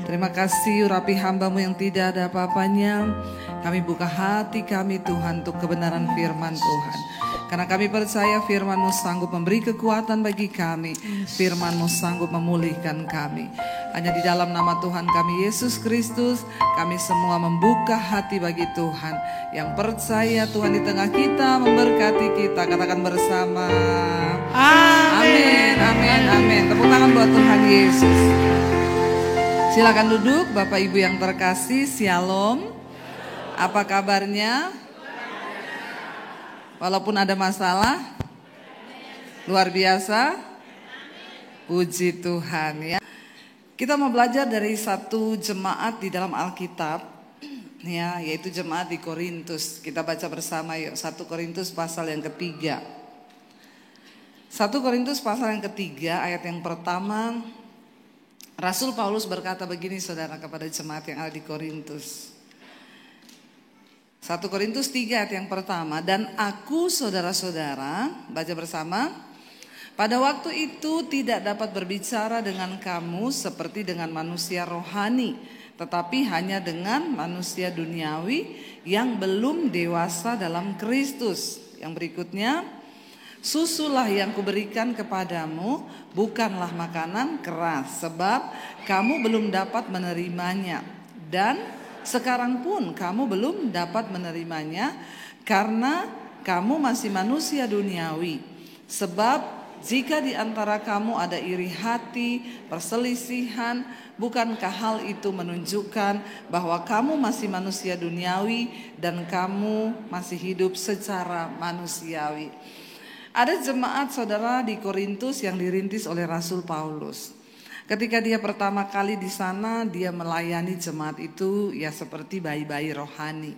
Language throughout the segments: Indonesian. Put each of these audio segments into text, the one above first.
Terima kasih urapi hamba-Mu yang tidak ada apa-apanya. Kami buka hati kami Tuhan untuk kebenaran firman Tuhan. Karena kami percaya firman-Mu sanggup memberi kekuatan bagi kami. Firman-Mu sanggup memulihkan kami. Hanya di dalam nama Tuhan kami Yesus Kristus, kami semua membuka hati bagi Tuhan. Yang percaya Tuhan di tengah kita memberkati kita. Katakan bersama. Amin, amin, amin. Tepuk tangan buat Tuhan Yesus. Silakan duduk Bapak Ibu yang terkasih. Shalom. Apa kabarnya? Walaupun ada masalah, luar biasa. Puji Tuhan ya. Kita mau belajar dari satu jemaat di dalam Alkitab, ya, yaitu jemaat di Korintus. Kita baca bersama yuk, 1 Korintus pasal yang ketiga. 1 Korintus pasal yang ketiga ayat yang pertama. Rasul Paulus berkata begini saudara kepada jemaat yang ada di Korintus. 1 Korintus 3 ayat yang pertama. Dan aku saudara-saudara, baca bersama. Pada waktu itu tidak dapat berbicara dengan kamu seperti dengan manusia rohani, tetapi hanya dengan manusia duniawi yang belum dewasa dalam Kristus. Yang berikutnya, susulah yang kuberikan kepadamu, bukanlah makanan keras, sebab kamu belum dapat menerimanya. Dan sekarang pun kamu belum dapat menerimanya, karena kamu masih manusia duniawi. Sebab jika di antara kamu ada iri hati, perselisihan, bukankah hal itu menunjukkan bahwa kamu masih manusia duniawi dan kamu masih hidup secara manusiawi? Ada jemaat saudara di Korintus yang dirintis oleh Rasul Paulus. Ketika dia pertama kali di sana, dia melayani jemaat itu ya seperti bayi-bayi rohani.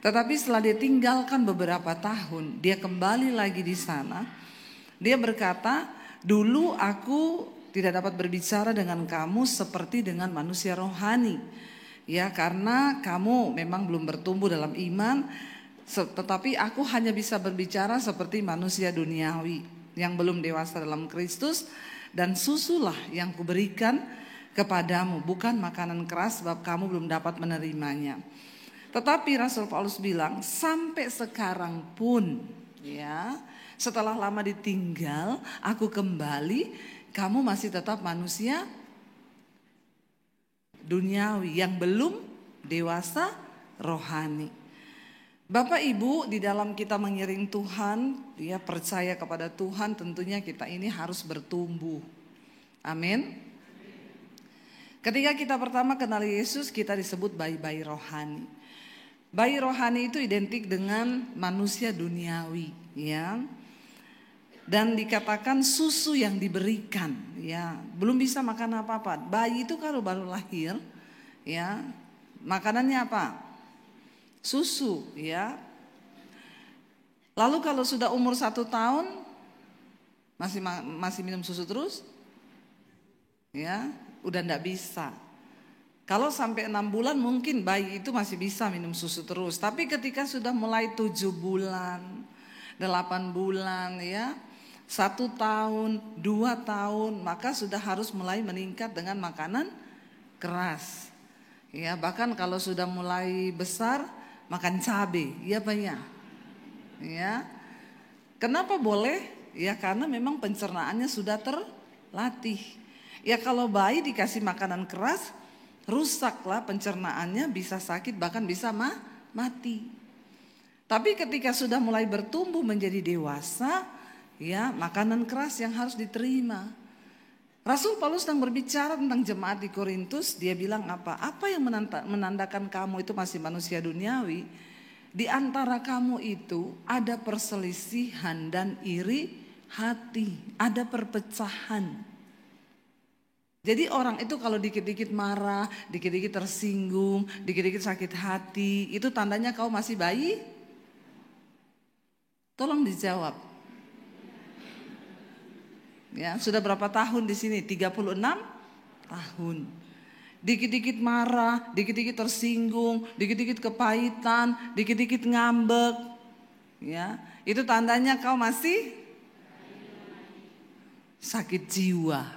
Tetapi setelah dia tinggalkan beberapa tahun, dia kembali lagi di sana. Dia berkata, dulu aku tidak dapat berbicara dengan kamu seperti dengan manusia rohani. Ya, karena kamu memang belum bertumbuh dalam iman, tetapi aku hanya bisa berbicara seperti manusia duniawi yang belum dewasa dalam Kristus. Dan susulah yang kuberikan kepadamu, bukan makanan keras, sebab kamu belum dapat menerimanya. Tetapi Rasul Paulus bilang, sampai sekarang pun, ya, setelah lama ditinggal, aku kembali, kamu masih tetap manusia duniawi yang belum dewasa rohani. Bapak Ibu, di dalam kita mengiring Tuhan, dia percaya kepada Tuhan, tentunya kita ini harus bertumbuh. Amin. Ketika kita pertama kenal Yesus, kita disebut bayi-bayi rohani. Bayi rohani itu identik dengan manusia duniawi, ya. Dan dikatakan susu yang diberikan, ya, belum bisa makan apa-apa. Bayi itu kalau baru lahir, ya, makanannya apa? Susu, ya. Lalu kalau sudah umur 1 tahun masih minum susu terus, ya, udah enggak bisa. Kalau sampai 6 bulan mungkin bayi itu masih bisa minum susu terus. Tapi ketika sudah mulai 7 bulan, 8 bulan, ya, 1 tahun, 2 tahun, maka sudah harus mulai meningkat dengan makanan keras. Ya, bahkan kalau sudah mulai besar, makan cabai, ya banyak. Ya. Kenapa boleh? Ya karena memang pencernaannya sudah terlatih. Ya kalau bayi dikasih makanan keras, rusaklah pencernaannya, bisa sakit, bahkan bisa mati. Tapi ketika sudah mulai bertumbuh menjadi dewasa, ya makanan keras yang harus diterima. Rasul Paulus sedang berbicara tentang jemaat di Korintus. Dia bilang apa? Apa yang menandakan kamu itu masih manusia duniawi? Di antara kamu itu ada perselisihan dan iri hati, ada perpecahan. Jadi orang itu kalau dikit-dikit marah, dikit-dikit tersinggung, dikit-dikit sakit hati, itu tandanya kau masih bayi? Tolong dijawab. Ya, sudah berapa tahun di sini? 36 tahun. Dikit-dikit marah, dikit-dikit tersinggung, dikit-dikit kepahitan, dikit-dikit ngambek. Ya, itu tandanya kau masih sakit jiwa.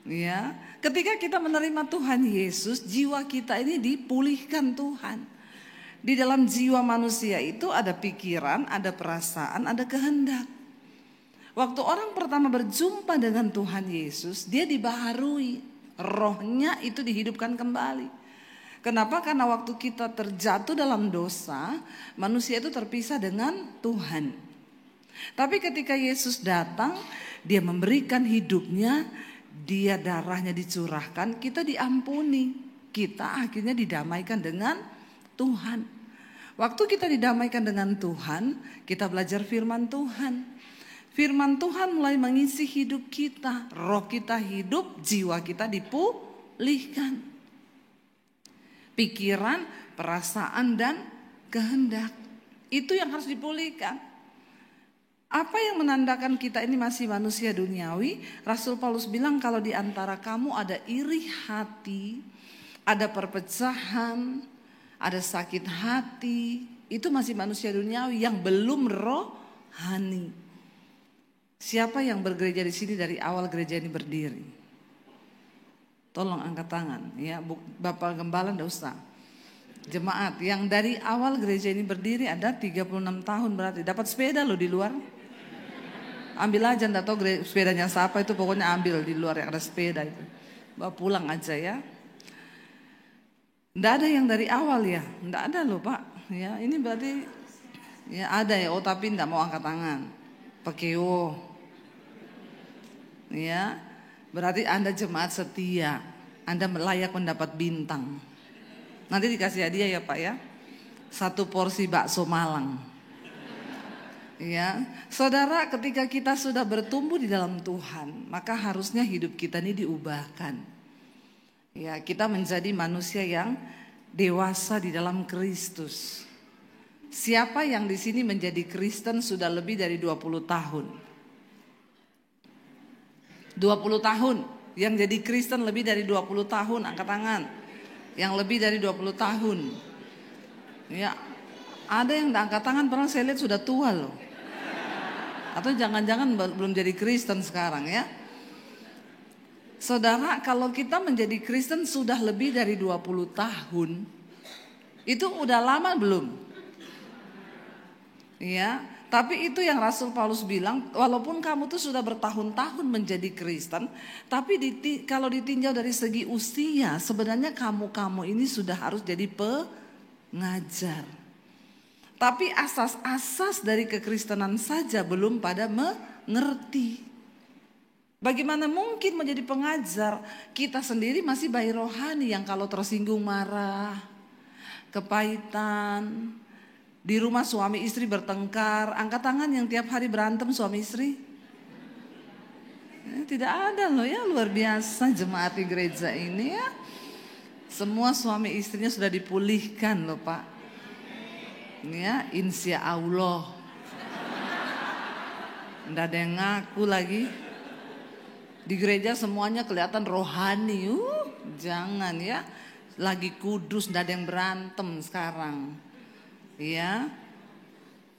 Ya, Ketika kita menerima Tuhan Yesus, jiwa kita ini dipulihkan Tuhan. Di dalam jiwa manusia itu ada pikiran, ada perasaan, ada kehendak. Waktu orang pertama berjumpa dengan Tuhan Yesus, dia dibaharui. Rohnya itu dihidupkan kembali. Kenapa? Karena waktu kita terjatuh dalam dosa, manusia itu terpisah dengan Tuhan. Tapi ketika Yesus datang, dia memberikan hidupnya, dia darahnya dicurahkan, kita diampuni. Kita akhirnya didamaikan dengan Tuhan. Waktu kita didamaikan dengan Tuhan, kita belajar firman Tuhan. Firman Tuhan mulai mengisi hidup kita. Roh kita hidup, jiwa kita dipulihkan. Pikiran, perasaan, dan kehendak. Itu yang harus dipulihkan. Apa yang menandakan kita ini masih manusia duniawi? Rasul Paulus bilang kalau di antara kamu ada iri hati, ada perpecahan, ada sakit hati, itu masih manusia duniawi yang belum rohani. Siapa yang bergereja di sini dari awal gereja ini berdiri? Tolong angkat tangan, ya, Bapak Gembala enggak usah. Jemaat yang dari awal gereja ini berdiri ada 36 tahun berarti. Dapat sepeda loh di luar. Ambil aja, enggak tahu sepedanya siapa itu, pokoknya ambil di luar yang ada sepeda itu. Bawa pulang aja ya. Enggak ada yang dari awal ya, enggak ada loh Pak. Ya, ini berarti ya ada ya, oh tapi enggak mau angkat tangan. Pekeo. Ya, berarti Anda jemaat setia. Anda layak mendapat bintang. Nanti dikasih hadiah ya Pak ya. 1 porsi bakso Malang. Ya, saudara, ketika kita sudah bertumbuh di dalam Tuhan, maka harusnya hidup kita ini diubahkan. Ya, kita menjadi manusia yang dewasa di dalam Kristus. Siapa yang di sini menjadi Kristen sudah lebih dari 20 tahun? 20 tahun. Yang jadi Kristen lebih dari 20 tahun, angkat tangan. Yang lebih dari 20 tahun. Ya, ada yang angkat tangan padahal saya lihat sudah tua loh. Atau jangan-jangan belum jadi Kristen sekarang ya. Saudara, kalau kita menjadi Kristen sudah lebih dari 20 tahun, itu udah lama belum? Ya, tapi itu yang Rasul Paulus bilang, walaupun kamu tuh sudah bertahun-tahun menjadi Kristen, tapi kalau ditinjau dari segi usia, sebenarnya kamu ini sudah harus jadi pengajar. Tapi asas-asas dari kekristenan saja belum pada mengerti. Bagaimana mungkin menjadi pengajar? Kita sendiri masih bayi rohani yang kalau tersinggung marah, kepahitan. Di rumah suami istri bertengkar. Angkat tangan yang tiap hari berantem suami istri. Tidak ada loh ya, luar biasa jemaat di gereja ini ya. Semua suami istrinya sudah dipulihkan loh Pak. Ya, insya Allah. Nggak ada yang ngaku lagi. Di gereja semuanya kelihatan rohani. Jangan ya. Lagi kudus, nggak ada yang berantem sekarang. Ya.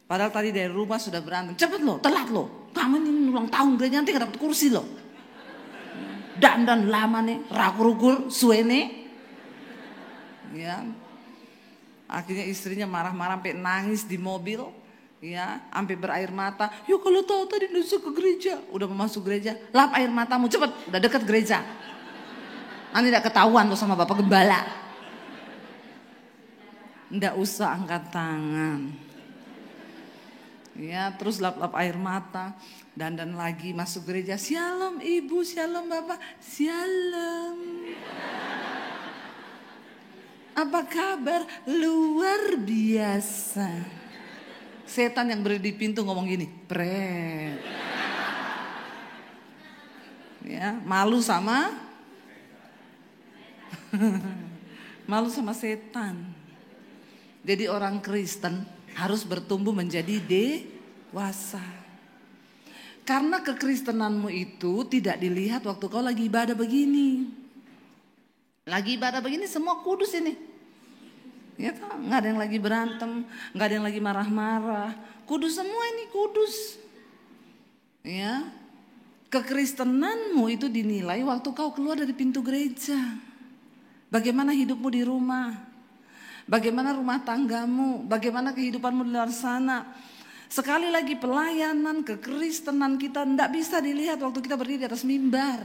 Padahal tadi dari rumah sudah berantem. Cepet loh, telat loh. Kamu ini ulang tahun gereja nanti gak dapat kursi loh. Dan lama nih, rakur-rakur, suene. Ya. Akhirnya istrinya marah-marah sampai nangis di mobil, ya, sampai berair mata. Ya kalau tahu tadi nusuk ke gereja, udah mau masuk gereja, lap air matamu cepet, udah dekat gereja. Nanti tidak ketahuan tuh sama Bapak Gembala. Nggak usah angkat tangan. Ya, terus lap-lap air mata, dandan lagi masuk gereja. Shalom Ibu, shalom Bapak, shalom. Apa kabar? Luar biasa. Setan yang berdiri di pintu ngomong gini, pret. Ya, malu sama malu sama setan. Jadi orang Kristen harus bertumbuh menjadi dewasa. Karena kekristenanmu itu tidak dilihat waktu kau lagi ibadah begini. Lagi ibadah begini semua kudus ini. Ya toh, nggak ada yang lagi berantem, nggak ada yang lagi marah-marah. Kudus semua ini, kudus. Ya. Kekristenanmu itu dinilai waktu kau keluar dari pintu gereja. Bagaimana hidupmu di rumah, bagaimana rumah tanggamu, bagaimana kehidupanmu di luar sana. Sekali lagi, pelayanan kekristenan kita tidak bisa dilihat waktu kita berdiri di atas mimbar.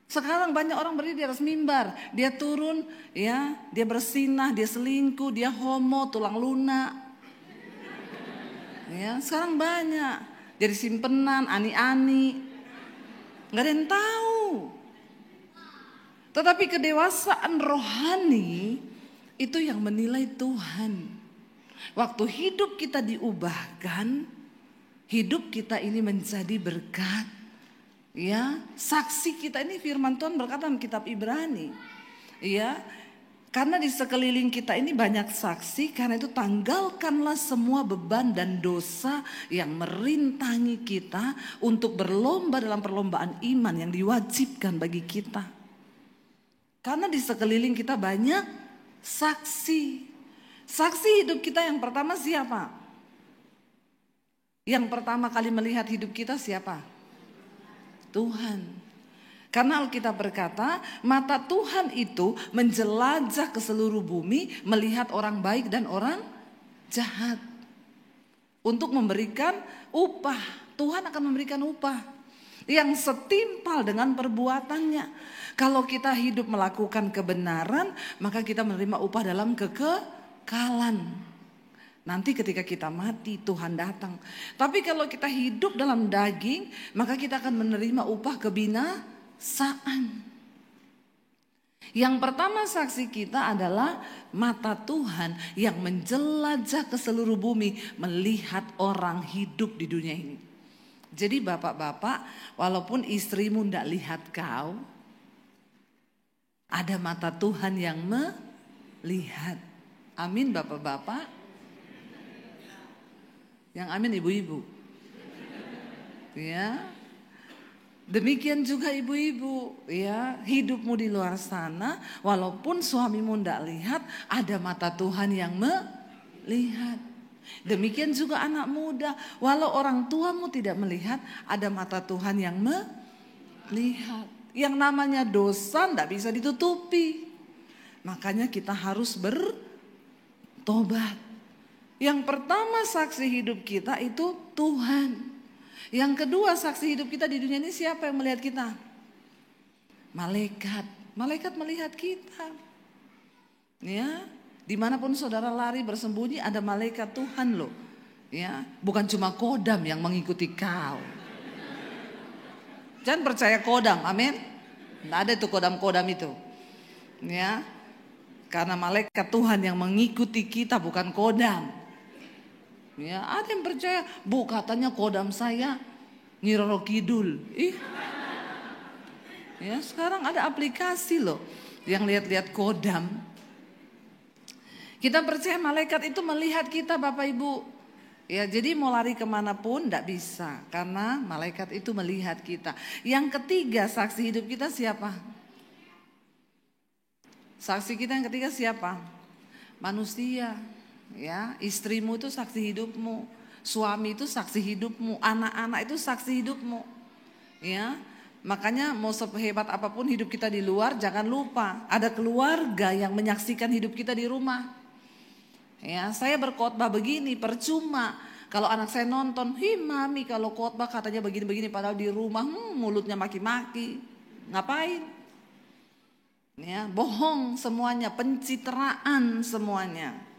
Sekarang banyak orang berdiri di atas mimbar, dia turun, ya, dia bersinah, dia selingkuh, dia homo, tulang lunak. Ya, sekarang banyak jadi simpenan, ani-ani. Nggak ada yang tahu. Tetapi kedewasaan rohani itu yang menilai Tuhan. Waktu hidup kita diubahkan, hidup kita ini menjadi berkat. Ya, saksi kita ini firman Tuhan berkata dalam kitab Ibrani. Ya, karena di sekeliling kita ini banyak saksi, karena itu tanggalkanlah semua beban dan dosa yang merintangi kita untuk berlomba dalam perlombaan iman yang diwajibkan bagi kita. Karena di sekeliling kita banyak saksi. Saksi hidup kita yang pertama siapa? Yang pertama kali melihat hidup kita siapa? Tuhan. Karena Alkitab berkata, mata Tuhan itu menjelajah ke seluruh bumi, melihat orang baik dan orang jahat. Untuk memberikan upah. Tuhan akan memberikan upah yang setimpal dengan perbuatannya. Kalau kita hidup melakukan kebenaran, maka kita menerima upah dalam kekekalan. Nanti ketika kita mati, Tuhan datang. Tapi kalau kita hidup dalam daging, maka kita akan menerima upah kebinasaan. Yang pertama saksi kita adalah mata Tuhan yang menjelajah ke seluruh bumi, melihat orang hidup di dunia ini. Jadi bapak-bapak, walaupun istrimu tidak lihat kau, ada mata Tuhan yang melihat. Amin bapak-bapak. Yang amin ibu-ibu. Ya. Demikian juga ibu-ibu, ya, hidupmu di luar sana, walaupun suamimu tidak lihat, ada mata Tuhan yang melihat. Demikian juga anak muda, walau orang tuamu tidak melihat, ada mata Tuhan yang melihat. Yang namanya dosa tidak bisa ditutupi, makanya kita harus bertobat. Yang pertama saksi hidup kita itu Tuhan. Yang kedua saksi hidup kita di dunia ini siapa yang melihat kita? Malaikat. Malaikat melihat kita. Ya, dimanapun saudara lari bersembunyi ada malaikat Tuhan loh. Ya, bukan cuma kodam yang mengikuti kau. Jangan percaya kodam, amin. Tidak ada itu kodam-kodam itu. Ya, karena malaikat Tuhan yang mengikuti kita bukan kodam. Ya, ada yang percaya, bu katanya kodam saya Nyi Roro Kidul. Ya, sekarang ada aplikasi loh yang lihat-lihat kodam. Kita percaya malaikat itu melihat kita Bapak Ibu. Ya, jadi mau lari kemanapun tidak bisa karena malaikat itu melihat kita. Yang ketiga saksi hidup kita siapa? Saksi kita yang ketiga siapa? Manusia. Ya, istrimu itu saksi hidupmu, suami itu saksi hidupmu, anak-anak itu saksi hidupmu. Ya, makanya mau sehebat apapun hidup kita di luar, jangan lupa ada keluarga yang menyaksikan hidup kita di rumah. Ya, saya berkhotbah begini percuma kalau anak saya nonton, mami kalau khotbah katanya begini-begini, padahal di rumah mulutnya maki-maki, ngapain? Ya, bohong semuanya, pencitraan semuanya.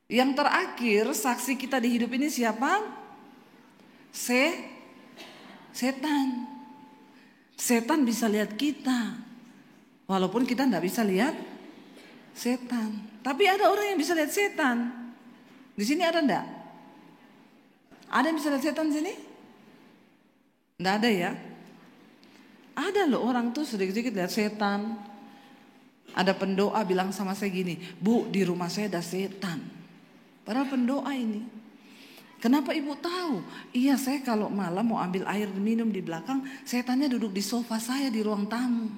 Yang terakhir saksi kita di hidup ini siapa? Setan. Setan bisa lihat kita, walaupun kita tidak bisa lihat setan. Tapi ada orang yang bisa lihat setan. Di sini ada enggak? Ada yang bisa lihat setan di sini? Enggak ada ya? Ada loh orang tuh sedikit-sedikit lihat setan. Ada pendoa bilang sama saya gini, bu di rumah saya ada setan. Padahal pendoa ini. Kenapa ibu tahu? Iya, saya kalau malam mau ambil air minum di belakang, setannya duduk di sofa saya di ruang tamu.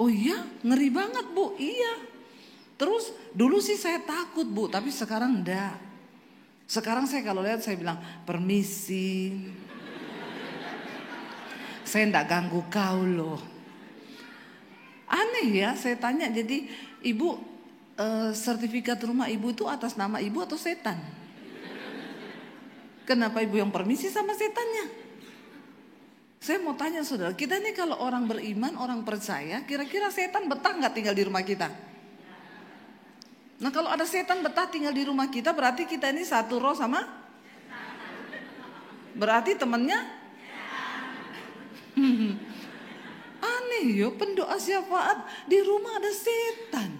Oh iya, ngeri banget bu. Iya. Terus dulu sih saya takut bu, tapi sekarang enggak. Sekarang saya kalau lihat saya bilang permisi. Saya enggak ganggu kau loh. Aneh ya, saya tanya, jadi ibu sertifikat rumah ibu itu atas nama ibu atau setan? Kenapa ibu yang permisi sama setannya? Saya mau tanya saudara, kita ini kalau orang beriman, orang percaya, kira-kira setan betah nggak tinggal di rumah kita? Nah kalau ada setan betah tinggal di rumah kita, berarti kita ini satu roh sama? Berarti temannya? Aneh yo, pendoa syafaat di rumah ada setan.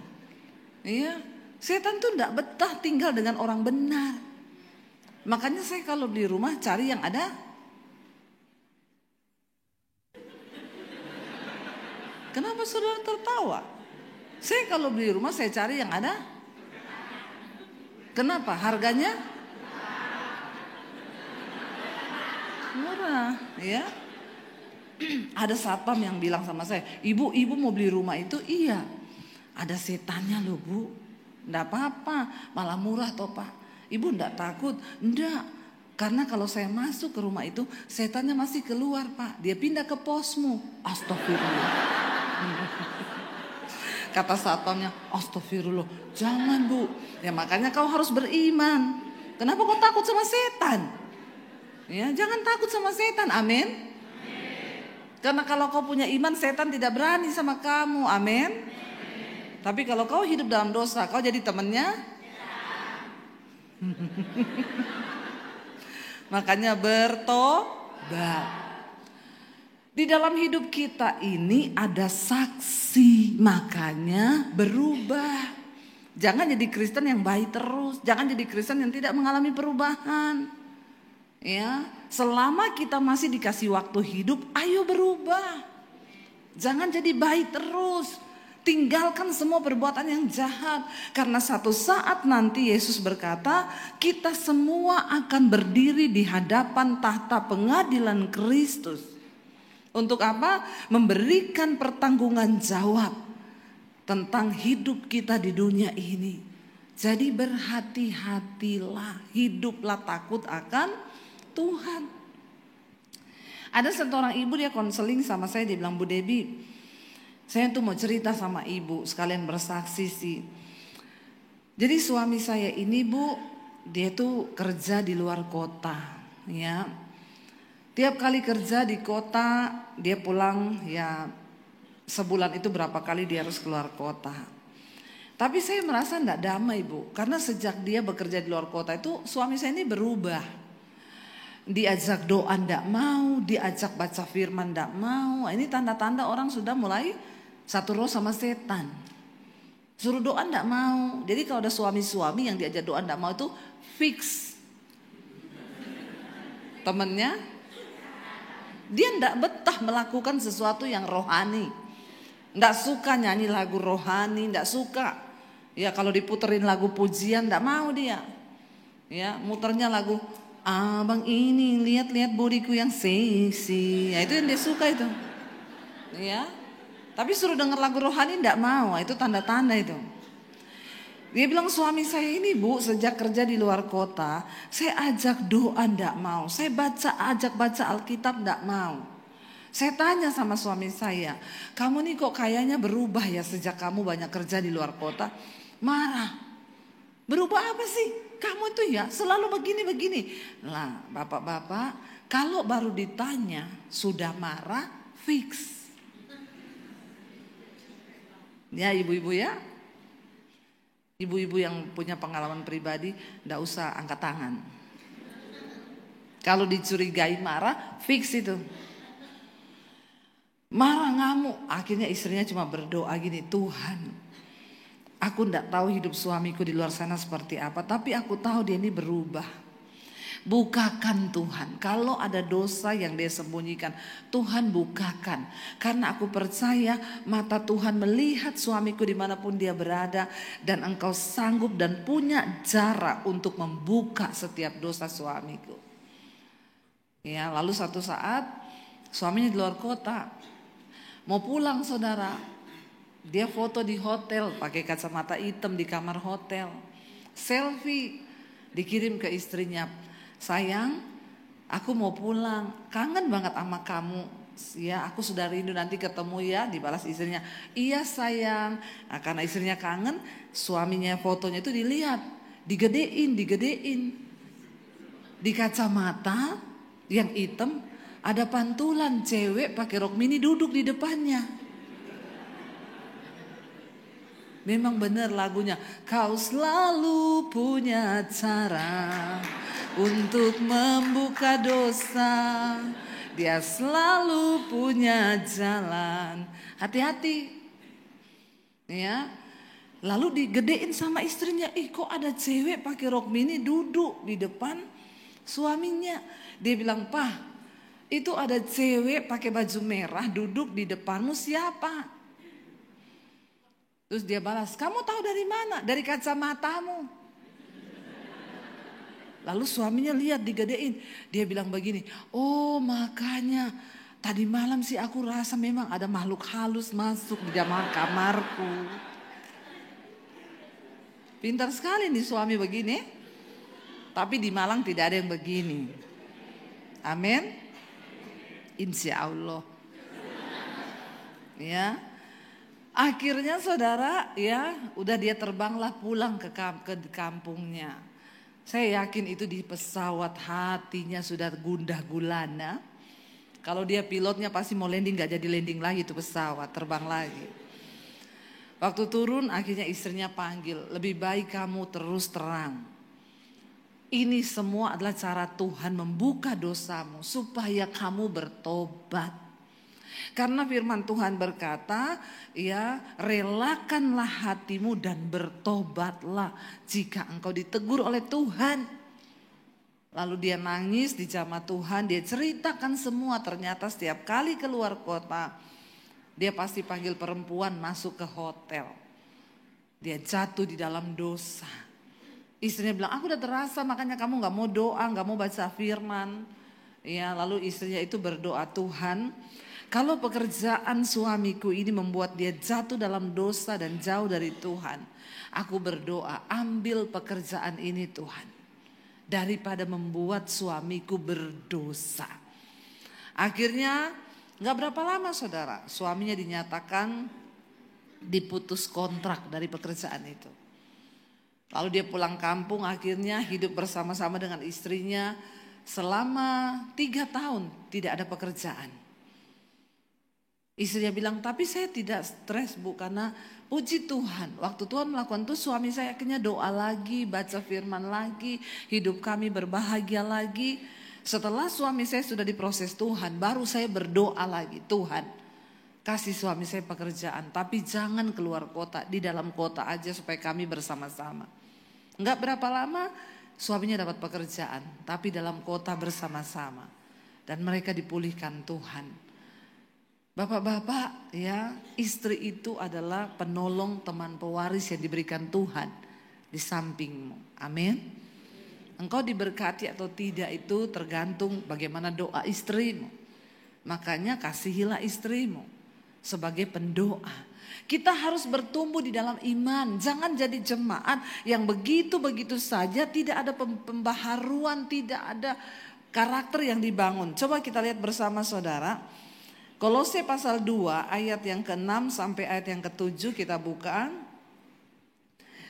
Iya, setan tuh nggak betah tinggal dengan orang benar. Makanya saya kalau di rumah cari yang ada. Kenapa saudara tertawa? Saya kalau beli rumah saya cari yang ada. Kenapa? Harganya murah, ya. Ada satpam yang bilang sama saya, ibu mau beli rumah itu? Iya. Ada setannya loh bu. Nggak apa-apa, malah murah toh pak. Ibu nggak takut? Nggak. Karena kalau saya masuk ke rumah itu, setannya masih keluar pak. Dia pindah ke posmu. Astagfirullah. Kata satpamnya, astagfirullah, jangan bu. Ya makanya kau harus beriman. Kenapa kau takut sama setan? Ya jangan takut sama setan, amin. Karena kalau kau punya iman, setan tidak berani sama kamu, amin. Tapi kalau kau hidup dalam dosa, kau jadi temannya. Makanya bertobat. Di dalam hidup kita ini ada saksi, makanya berubah. Jangan jadi Kristen yang baik terus, jangan jadi Kristen yang tidak mengalami perubahan. Ya, selama kita masih dikasih waktu hidup, ayo berubah. Jangan jadi baik terus. Tinggalkan semua perbuatan yang jahat. Karena satu saat nanti Yesus berkata, kita semua akan berdiri di hadapan tahta pengadilan Kristus. Untuk apa? Memberikan pertanggungan jawab tentang hidup kita di dunia ini. Jadi berhati-hatilah, hiduplah takut akan Tuhan. Ada satu orang ibu, dia konseling sama saya, dia bilang, Bu Debbie, saya tuh mau cerita sama ibu, sekalian bersaksi sih. Jadi suami saya ini bu, dia tuh kerja di luar kota, ya. Tiap kali kerja di kota, dia pulang ya sebulan itu berapa kali dia harus keluar kota. Tapi saya merasa tidak damai bu, karena sejak dia bekerja di luar kota itu suami saya ini berubah. Diajak doa tidak mau, diajak baca firman tidak mau. Ini tanda-tanda orang sudah mulai satu roh sama setan. Suruh doa tidak mau. Jadi kalau ada suami-suami yang diajak doa tidak mau itu fix. Temennya dia tidak betah melakukan sesuatu yang rohani. Tidak suka nyanyi lagu rohani, tidak suka. Ya kalau diputerin lagu pujian tidak mau dia. Ya muternya lagu abang ini lihat-lihat bodiku yang seksi. Ya itu yang dia suka itu. Ya. Tapi suruh dengar lagu rohani tidak mau. Itu tanda-tanda itu. Dia bilang suami saya ini bu, sejak kerja di luar kota, saya ajak doa ndak mau, saya ajak baca Alkitab ndak mau. Saya tanya sama suami saya, kamu nih kok kayaknya berubah ya sejak kamu banyak kerja di luar kota. Marah. Berubah apa sih? Kamu itu ya selalu begini-begini. Nah bapak-bapak, kalau baru ditanya sudah marah, fix. Ya ibu-ibu ya. Ibu-ibu yang punya pengalaman pribadi, ndak usah angkat tangan. Kalau dicurigai marah, fix itu. Marah ngamuk, akhirnya istrinya cuma berdoa gini, Tuhan, aku ndak tahu hidup suamiku di luar sana seperti apa, tapi aku tahu dia ini berubah. Bukakan Tuhan, kalau ada dosa yang dia sembunyikan, Tuhan bukakan. Karena aku percaya mata Tuhan melihat suamiku dimanapun dia berada. Dan engkau sanggup dan punya cara untuk membuka setiap dosa suamiku. Ya, lalu satu saat suaminya di luar kota, mau pulang saudara. Dia foto di hotel, pakai kacamata hitam di kamar hotel. Selfie, dikirim ke istrinya. Sayang, aku mau pulang, kangen banget sama kamu. Ya, aku sudah rindu, nanti ketemu ya. Dibalas istrinya, iya sayang. Nah, karena istrinya kangen, suaminya fotonya itu dilihat, digedein. Di kacamata yang hitam ada pantulan cewek pakai rok mini duduk di depannya. Memang benar lagunya, kau selalu punya cara untuk membuka dosa. Dia selalu punya jalan. Hati-hati. Ya. Lalu digedein sama istrinya, kok ada cewek pakai rok mini duduk di depan suaminya. Dia bilang, "Pak, itu ada cewek pakai baju merah duduk di depanmu, siapa?" Terus dia balas, "Kamu tahu dari mana?" "Dari kacamatamu." Lalu suaminya lihat digedein. Dia bilang begini, "Oh makanya tadi malam sih aku rasa memang ada makhluk halus masuk di dalam kamarku." Pintar sekali nih suami begini. Tapi di Malang tidak ada yang begini. Amin. Insya Allah. Ya. Akhirnya saudara, ya, udah dia terbanglah pulang ke kampungnya. Saya yakin itu di pesawat hatinya sudah gundah gulana. Kalau dia pilotnya pasti mau landing, gak jadi landing lagi itu pesawat, terbang lagi. Waktu turun akhirnya istrinya panggil, "Lebih baik kamu terus terang. Ini semua adalah cara Tuhan membuka dosamu supaya kamu bertobat. Karena firman Tuhan berkata, ya, relakanlah hatimu dan bertobatlah jika engkau ditegur oleh Tuhan." Lalu dia nangis di jamaah Tuhan, dia ceritakan semua. Ternyata setiap kali keluar kota, dia pasti panggil perempuan masuk ke hotel. Dia jatuh di dalam dosa. Istrinya bilang, "Aku udah terasa, makanya kamu gak mau doa, gak mau baca firman." Ya, lalu istrinya itu berdoa, "Tuhan, kalau pekerjaan suamiku ini membuat dia jatuh dalam dosa dan jauh dari Tuhan, aku berdoa, ambil pekerjaan ini Tuhan, daripada membuat suamiku berdosa." Akhirnya gak berapa lama saudara, suaminya dinyatakan diputus kontrak dari pekerjaan itu. Lalu dia pulang kampung, akhirnya hidup bersama-sama dengan istrinya selama 3 tahun tidak ada pekerjaan. Istrinya bilang, "Tapi saya tidak stres Bu, karena puji Tuhan, waktu Tuhan melakukan itu suami saya akhirnya doa lagi, baca firman lagi, hidup kami berbahagia lagi." Setelah suami saya sudah diproses Tuhan, baru saya berdoa lagi, "Tuhan, kasih suami saya pekerjaan, tapi jangan keluar kota, di dalam kota aja supaya kami bersama-sama." Enggak berapa lama suaminya dapat pekerjaan, tapi dalam kota bersama-sama. Dan mereka dipulihkan Tuhan. Bapak-bapak, ya, istri itu adalah penolong, teman pewaris yang diberikan Tuhan di sampingmu. Amin. Engkau diberkati atau tidak itu tergantung bagaimana doa istrimu. Makanya kasihilah istrimu sebagai pendoa. Kita harus bertumbuh di dalam iman. Jangan jadi jemaat yang begitu-begitu saja, tidak ada pembaharuan, tidak ada karakter yang dibangun. Coba kita lihat bersama saudara. Kolose pasal 2 ayat yang ke-6 sampai ayat yang ke-7 kita buka.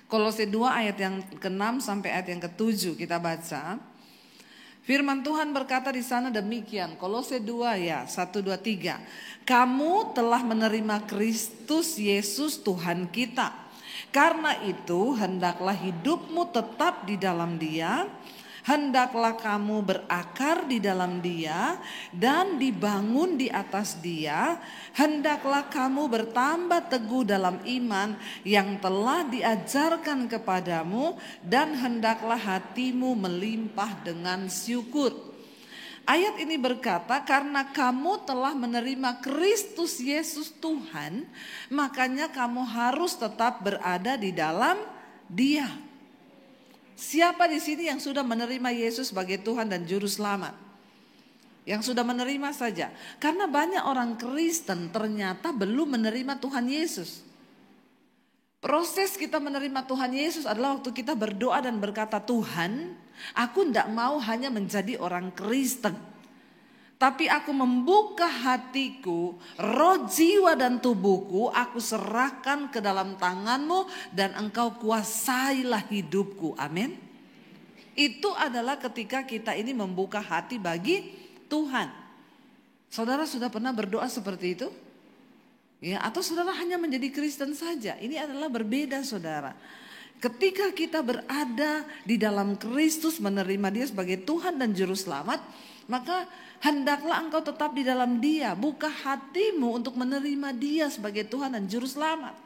Kolose 2 ayat yang ke-6 sampai ayat yang ke-7 kita baca. Firman Tuhan berkata di sana demikian. Kolose 2 ya, 1, 2, 3. "Kamu telah menerima Kristus Yesus Tuhan kita. Karena itu hendaklah hidupmu tetap di dalam Dia. Hendaklah kamu berakar di dalam Dia dan dibangun di atas Dia. Hendaklah kamu bertambah teguh dalam iman yang telah diajarkan kepadamu, dan hendaklah hatimu melimpah dengan syukur." Ayat ini berkata, karena kamu telah menerima Kristus Yesus Tuhan, makanya kamu harus tetap berada di dalam Dia. Siapa di sini yang sudah menerima Yesus sebagai Tuhan dan Juru Selamat? Yang sudah menerima saja. Karena banyak orang Kristen ternyata belum menerima Tuhan Yesus. Proses kita menerima Tuhan Yesus adalah waktu kita berdoa dan berkata, "Tuhan, aku tidak mau hanya menjadi orang Kristen, Tapi aku membuka hatiku, roh, jiwa, dan tubuhku, aku serahkan ke dalam tanganmu dan engkau kuasailah hidupku. Amin. Itu adalah ketika kita ini membuka hati bagi Tuhan. Saudara sudah pernah berdoa seperti itu? Ya, atau saudara hanya menjadi Kristen saja? Ini adalah berbeda, saudara. Ketika kita berada di dalam Kristus, menerima Dia sebagai Tuhan dan Juru Selamat, maka hendaklah engkau tetap di dalam Dia. Buka hatimu untuk menerima Dia sebagai Tuhan dan Juru Selamat.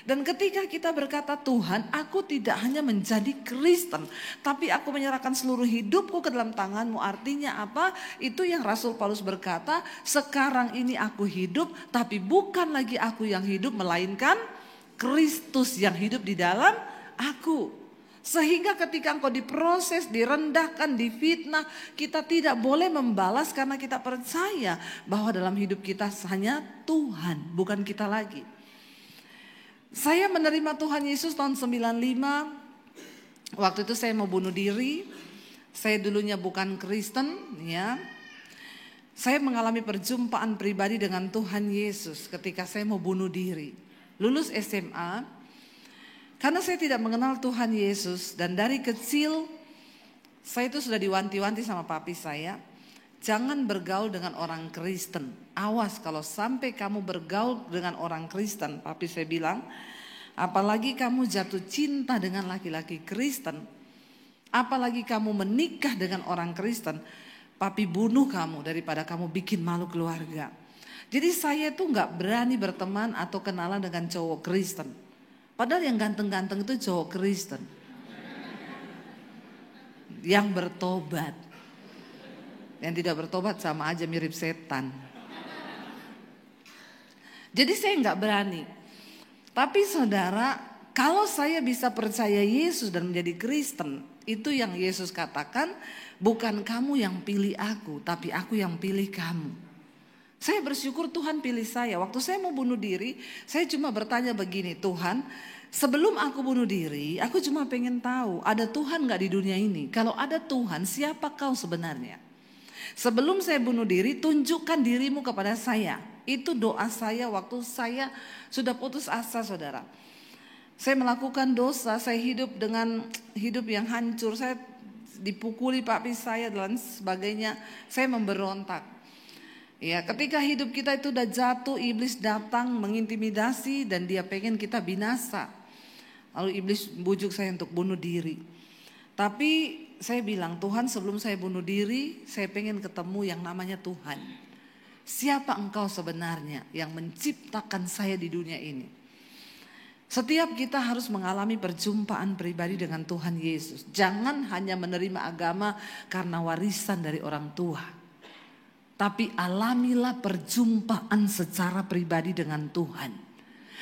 Dan ketika kita berkata, Tuhan, aku tidak hanya menjadi Kristen, tapi aku menyerahkan seluruh hidupku ke dalam tanganmu. Artinya apa? Itu yang Rasul Paulus berkata, sekarang ini aku hidup, tapi bukan lagi aku yang hidup, melainkan Kristus yang hidup di dalam aku. Sehingga ketika engkau diproses, direndahkan, difitnah, kita tidak boleh membalas karena kita percaya bahwa dalam hidup kita hanya Tuhan, bukan kita lagi. Saya menerima Tuhan Yesus tahun 95. Waktu itu saya mau bunuh diri. Saya dulunya bukan Kristen, ya. Saya mengalami perjumpaan pribadi dengan Tuhan Yesus ketika saya mau bunuh diri. Lulus SMA. Karena saya tidak mengenal Tuhan Yesus dan dari kecil saya itu sudah diwanti-wanti sama papi saya. Jangan bergaul dengan orang Kristen. Awas kalau sampai kamu bergaul dengan orang Kristen. Papi saya bilang, apalagi kamu jatuh cinta dengan laki-laki Kristen. Apalagi kamu menikah dengan orang Kristen. Papi bunuh kamu daripada kamu bikin malu keluarga. Jadi saya tuh gak berani berteman atau kenalan dengan cowok Kristen. Padahal yang ganteng-ganteng itu cowok Kristen. Yang bertobat. Yang tidak bertobat sama aja mirip setan. Jadi saya gak berani. Tapi saudara, kalau saya bisa percaya Yesus dan menjadi Kristen, itu yang Yesus katakan, bukan kamu yang pilih aku, tapi aku yang pilih kamu. Saya bersyukur Tuhan pilih saya. Waktu saya mau bunuh diri, saya cuma bertanya begini, Tuhan, sebelum aku bunuh diri, aku cuma pengen tahu, ada Tuhan gak di dunia ini? Kalau ada Tuhan, siapa kau sebenarnya? Sebelum saya bunuh diri, tunjukkan dirimu kepada saya. Itu doa saya waktu saya sudah putus asa, saudara. Saya melakukan dosa, saya hidup dengan hidup yang hancur. Saya dipukuli papi saya dan sebagainya. Saya memberontak. Ya, ketika hidup kita itu udah jatuh, iblis datang mengintimidasi dan dia pengen kita binasa. Lalu iblis bujuk saya untuk bunuh diri. Tapi saya bilang, Tuhan, sebelum saya bunuh diri, saya pengen ketemu yang namanya Tuhan. Siapa engkau sebenarnya yang menciptakan saya di dunia ini? Setiap kita harus mengalami perjumpaan pribadi dengan Tuhan Yesus. Jangan hanya menerima agama karena warisan dari orang tua. Tapi alamilah perjumpaan secara pribadi dengan Tuhan.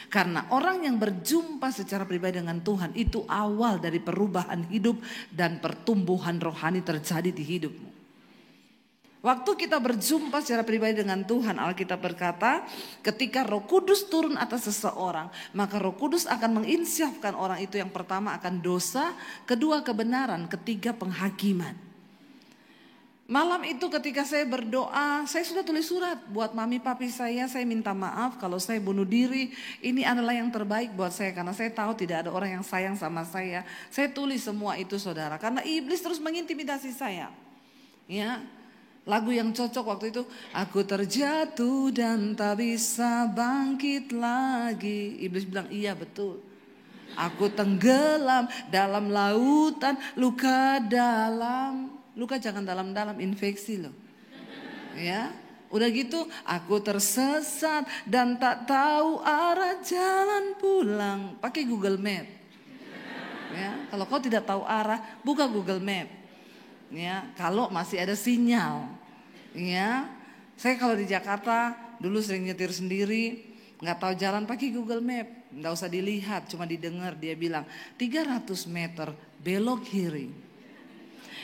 Karena orang yang berjumpa secara pribadi dengan Tuhan itu awal dari perubahan hidup dan pertumbuhan rohani terjadi di hidupmu. Waktu kita berjumpa secara pribadi dengan Tuhan, Alkitab berkata, ketika Roh Kudus turun atas seseorang, maka Roh Kudus akan menginsyafkan orang itu, yang pertama akan dosa, kedua kebenaran, ketiga penghakiman. Malam itu ketika saya berdoa, saya sudah tulis surat buat mami papi saya minta maaf kalau saya bunuh diri. Ini adalah yang terbaik buat saya karena saya tahu tidak ada orang yang sayang sama saya. Saya tulis semua itu, saudara, karena iblis terus mengintimidasi saya. Ya, lagu yang cocok waktu itu, aku terjatuh dan tak bisa bangkit lagi. Iblis bilang, iya betul. Aku tenggelam dalam lautan luka dalam. Luka jangan dalam-dalam, infeksi loh. Ya, udah gitu, aku tersesat dan tak tahu arah jalan pulang. Pakai Google Map. Ya, kalau kau tidak tahu arah, buka Google Map. Ya, kalau masih ada sinyal. Ya, saya kalau di Jakarta dulu sering nyetir sendiri, nggak tahu jalan, pakai Google Map. Nggak usah dilihat, cuma didengar. Dia bilang 300 meter belok kiri.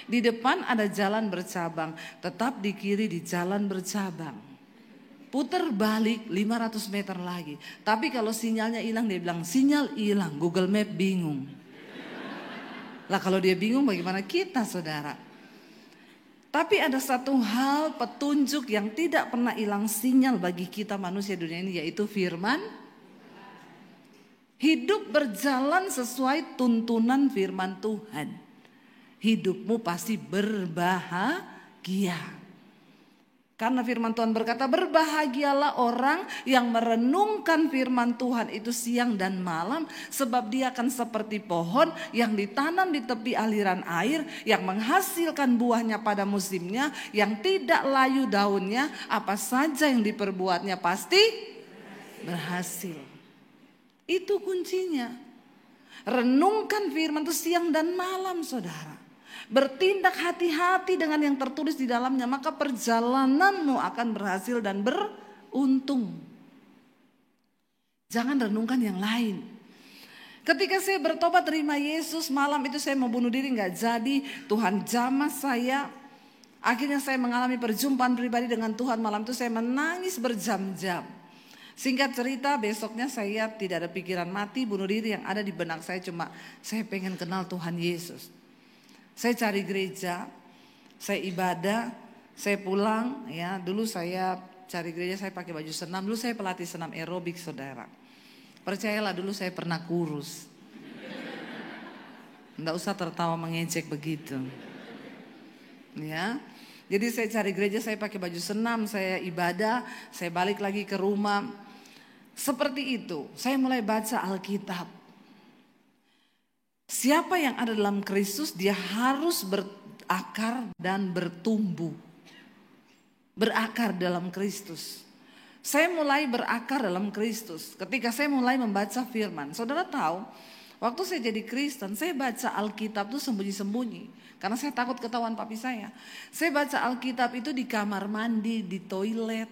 Di depan ada jalan bercabang, tetap di kiri di jalan bercabang. Putar balik 500 meter lagi. Tapi kalau sinyalnya hilang, dia bilang sinyal hilang, Google Map bingung. Lah kalau dia bingung bagaimana kita, saudara? Tapi ada satu hal petunjuk yang tidak pernah hilang sinyal bagi kita manusia dunia ini, yaitu firman. Hidup berjalan sesuai tuntunan firman Tuhan. Hidupmu pasti berbahagia. Karena firman Tuhan berkata, berbahagialah orang yang merenungkan firman Tuhan itu siang dan malam. Sebab dia akan seperti pohon yang ditanam di tepi aliran air, yang menghasilkan buahnya pada musimnya, yang tidak layu daunnya, apa saja yang diperbuatnya pasti berhasil. Itu kuncinya. Renungkan firman itu siang dan malam, saudara. Bertindak hati-hati dengan yang tertulis di dalamnya, maka perjalananmu akan berhasil dan beruntung. Jangan renungkan yang lain. Ketika saya bertobat terima Yesus, malam itu saya mau bunuh diri gak jadi. Tuhan jamah saya. Akhirnya saya mengalami perjumpaan pribadi dengan Tuhan. Malam itu saya menangis berjam-jam. Singkat cerita, besoknya saya tidak ada pikiran mati, bunuh diri. Yang ada di benak saya cuma saya pengen kenal Tuhan Yesus. Saya cari gereja, saya ibadah, saya pulang. Ya, dulu saya cari gereja, saya pakai baju senam. Dulu saya pelatih senam aerobik, saudara. Percayalah, dulu saya pernah kurus. Nggak usah tertawa mengejek begitu. Ya, jadi saya cari gereja, saya pakai baju senam, saya ibadah, saya balik lagi ke rumah. Seperti itu, saya mulai baca Alkitab. Siapa yang ada dalam Kristus, dia harus berakar dan bertumbuh. Berakar dalam Kristus. Saya mulai berakar dalam Kristus ketika saya mulai membaca firman. Saudara tahu, waktu saya jadi Kristen, saya baca Alkitab itu sembunyi-sembunyi. Karena saya takut ketahuan papi saya. Saya baca Alkitab itu di kamar mandi, di toilet.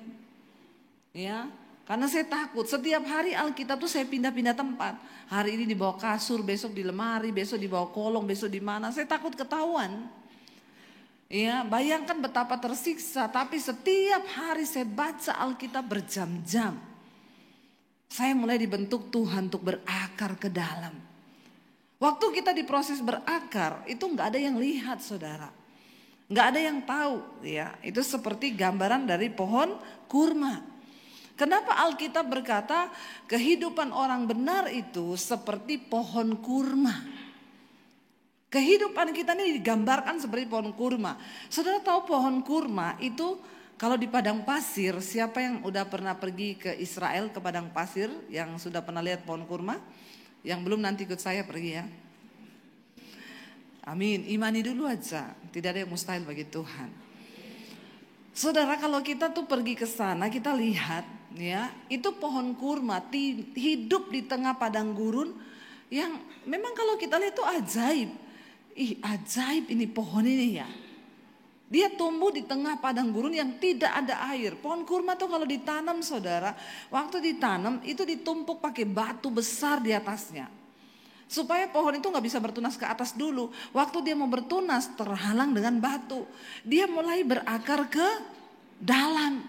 Ya, karena saya takut. Setiap hari Alkitab itu saya pindah-pindah tempat. Hari ini di bawah kasur, besok di lemari, besok di bawah kolong, besok di mana. Saya takut ketahuan. Ya, bayangkan betapa tersiksa. Tapi setiap hari saya baca Alkitab berjam-jam. Saya mulai dibentuk Tuhan untuk berakar ke dalam. Waktu kita diproses berakar, itu nggak ada yang lihat, saudara. Nggak ada yang tahu. Ya, itu seperti gambaran dari pohon kurma. Kenapa Alkitab berkata kehidupan orang benar itu seperti pohon kurma? Kehidupan kita ini digambarkan seperti pohon kurma. Saudara tahu pohon kurma itu kalau di padang pasir, siapa yang udah pernah pergi ke Israel ke padang pasir, yang sudah pernah lihat pohon kurma? Yang belum nanti ikut saya pergi ya. Amin, imani dulu aja, tidak ada yang mustahil bagi Tuhan. Saudara, kalau kita tuh pergi ke sana, kita lihat ya, itu pohon kurma hidup di tengah padang gurun yang memang kalau kita lihat itu ajaib. Ajaib ini pohon ini ya. Dia tumbuh di tengah padang gurun yang tidak ada air. Pohon kurma tuh kalau ditanam, saudara, waktu ditanam itu ditumpuk pakai batu besar di atasnya. Supaya pohon itu gak bisa bertunas ke atas dulu. Waktu dia mau bertunas terhalang dengan batu. Dia mulai berakar ke dalam.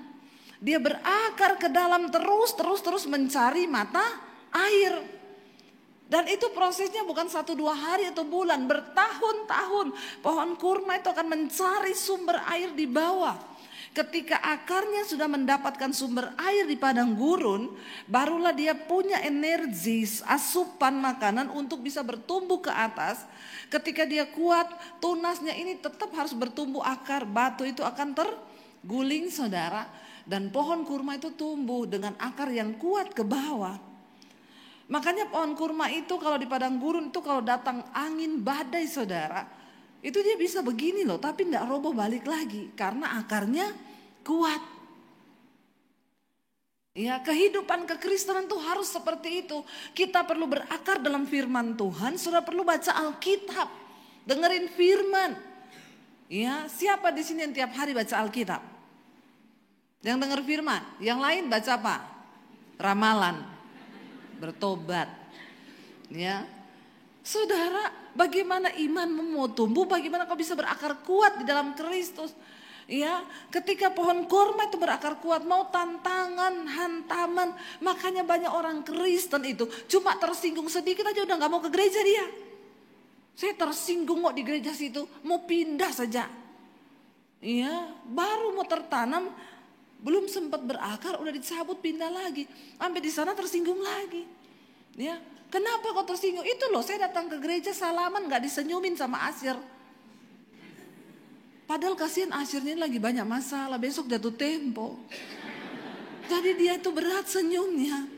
Dia berakar ke dalam terus mencari mata air. Dan itu prosesnya bukan 1-2 hari atau bulan, bertahun-tahun. Pohon kurma itu akan mencari sumber air di bawah. Ketika akarnya sudah mendapatkan sumber air di padang gurun, barulah dia punya energi, asupan makanan untuk bisa bertumbuh ke atas. Ketika dia kuat, tunasnya ini tetap harus bertumbuh akar. Batu itu akan terguling, saudara. Dan pohon kurma itu tumbuh dengan akar yang kuat ke bawah. Makanya pohon kurma itu kalau di padang gurun itu kalau datang angin badai, saudara, itu dia bisa begini loh, tapi enggak roboh balik lagi karena akarnya kuat. Ya, kehidupan kekristenan tuh harus seperti itu. Kita perlu berakar dalam firman Tuhan, sudah perlu baca Alkitab, dengerin firman. Ya, siapa di sini yang tiap hari baca Alkitab? Yang denger firman, yang lain baca apa? Ramalan. Bertobat. Ya. Saudara, bagaimana imanmu mau tumbuh? Bagaimana kau bisa berakar kuat di dalam Kristus? Ya, ketika pohon kurma itu berakar kuat, mau tantangan, hantaman, makanya banyak orang Kristen itu cuma tersinggung sedikit aja udah nggak mau ke gereja dia. Saya tersinggung kok di gereja situ, mau pindah saja. Iya, baru mau tertanam, belum sempat berakar udah dicabut pindah lagi. Sampai di sana tersinggung lagi. Ya, kenapa kau tersinggung? Itu loh, saya datang ke gereja salaman gak disenyumin sama Asyir. Padahal kasihan Asyirnya lagi banyak masalah, besok jatuh tempo. Jadi dia itu berat senyumnya.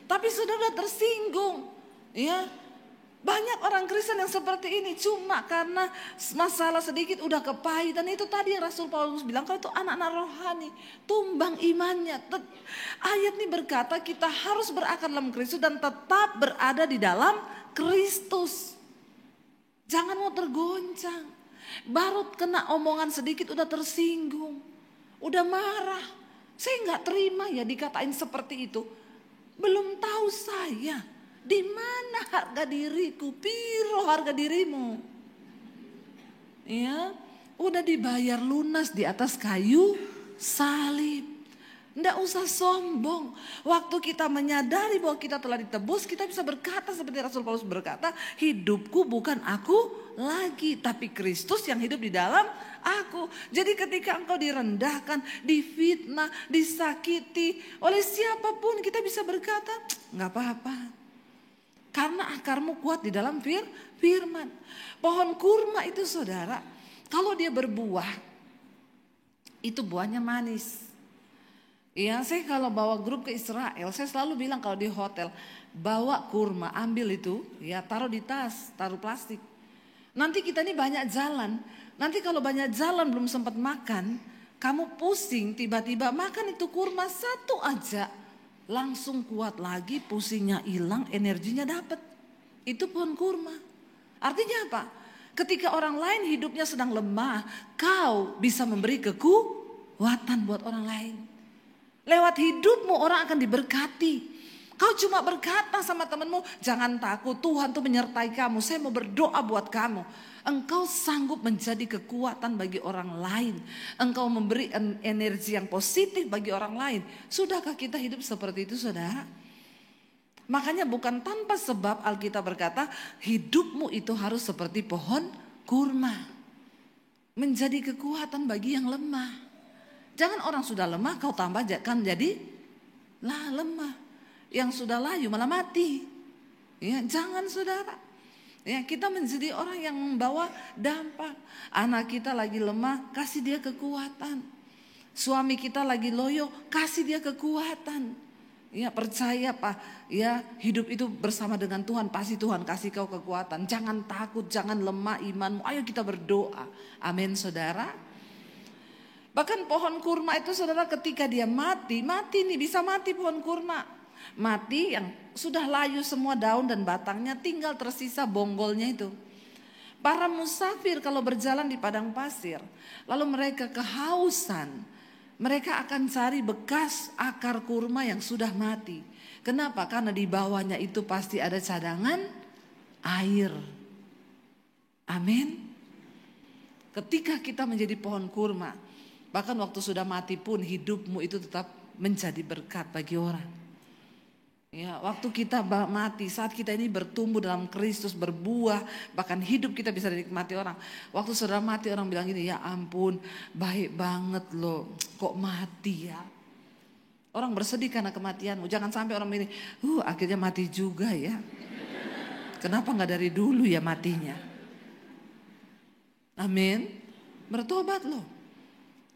Tapi sudah tersinggung. Ya, banyak orang Kristen yang seperti ini cuma karena masalah sedikit udah kepahitan. Itu tadi yang Rasul Paulus bilang, kalau itu anak-anak rohani tumbang imannya. Ayat ini berkata kita harus berakar dalam Kristus dan tetap berada di dalam Kristus. Jangan mau tergoncang. Baru kena omongan sedikit udah tersinggung, udah marah. Saya nggak terima ya dikatain seperti itu. Belum tahu saya di mana harga diriku, piro harga dirimu. Ya, udah dibayar lunas di atas kayu salib. Nggak usah sombong. Waktu kita menyadari bahwa kita telah ditebus, kita bisa berkata seperti Rasul Paulus berkata, hidupku bukan aku lagi, tapi Kristus yang hidup di dalam aku. Jadi ketika engkau direndahkan, difitnah, disakiti oleh siapapun, kita bisa berkata, nggak apa-apa. Karena akarmu kuat di dalam firman. Pohon kurma itu saudara, kalau dia berbuah, itu buahnya manis. Ya, saya kalau bawa grup ke Israel, saya selalu bilang kalau di hotel, bawa kurma, ambil itu, ya taruh di tas, taruh plastik. Nanti kita ini banyak jalan, nanti kalau banyak jalan belum sempat makan, kamu pusing tiba-tiba makan itu kurma satu aja, langsung kuat lagi, pusingnya hilang, energinya dapat. Itu pohon kurma. Artinya apa? Ketika orang lain hidupnya sedang lemah, kau bisa memberi kekuatan buat orang lain. Lewat hidupmu orang akan diberkati. Kau cuma berkata sama temanmu, jangan takut, Tuhan tuh menyertai kamu, saya mau berdoa buat kamu. Engkau sanggup menjadi kekuatan bagi orang lain. Engkau memberi energi yang positif bagi orang lain. Sudahkah kita hidup seperti itu, saudara? Makanya bukan tanpa sebab Alkitab berkata, hidupmu itu harus seperti pohon kurma. Menjadi kekuatan bagi yang lemah. Jangan orang sudah lemah kau tambah kan jadi lemah. Yang sudah layu malah mati. Ya, jangan saudara. Ya, kita menjadi orang yang membawa dampak. Anak kita lagi lemah, kasih dia kekuatan. Suami kita lagi loyo, kasih dia kekuatan. Ya, percaya Pak, ya hidup itu bersama dengan Tuhan, pasti Tuhan kasih kau kekuatan. Jangan takut, jangan lemah imanmu. Ayo kita berdoa. Amin saudara. Bahkan pohon kurma itu saudara ketika dia mati nih, bisa mati pohon kurma. Mati yang sudah layu semua daun dan batangnya, tinggal tersisa bonggolnya itu. Para musafir kalau berjalan di padang pasir, lalu mereka kehausan, mereka akan cari bekas akar kurma yang sudah mati. Kenapa? Karena di bawahnya itu pasti ada cadangan air. Amin. Ketika kita menjadi pohon kurma, bahkan waktu sudah mati pun hidupmu itu tetap menjadi berkat bagi orang. Ya, waktu kita mati, saat kita ini bertumbuh dalam Kristus, berbuah, bahkan hidup kita bisa dinikmati orang. Waktu sudah mati orang bilang gini, ya ampun baik banget loh, kok mati ya. Orang bersedih karena kematianmu. Jangan sampai orang ini, akhirnya mati juga ya. Kenapa gak dari dulu ya matinya? Amin. Bertobat loh.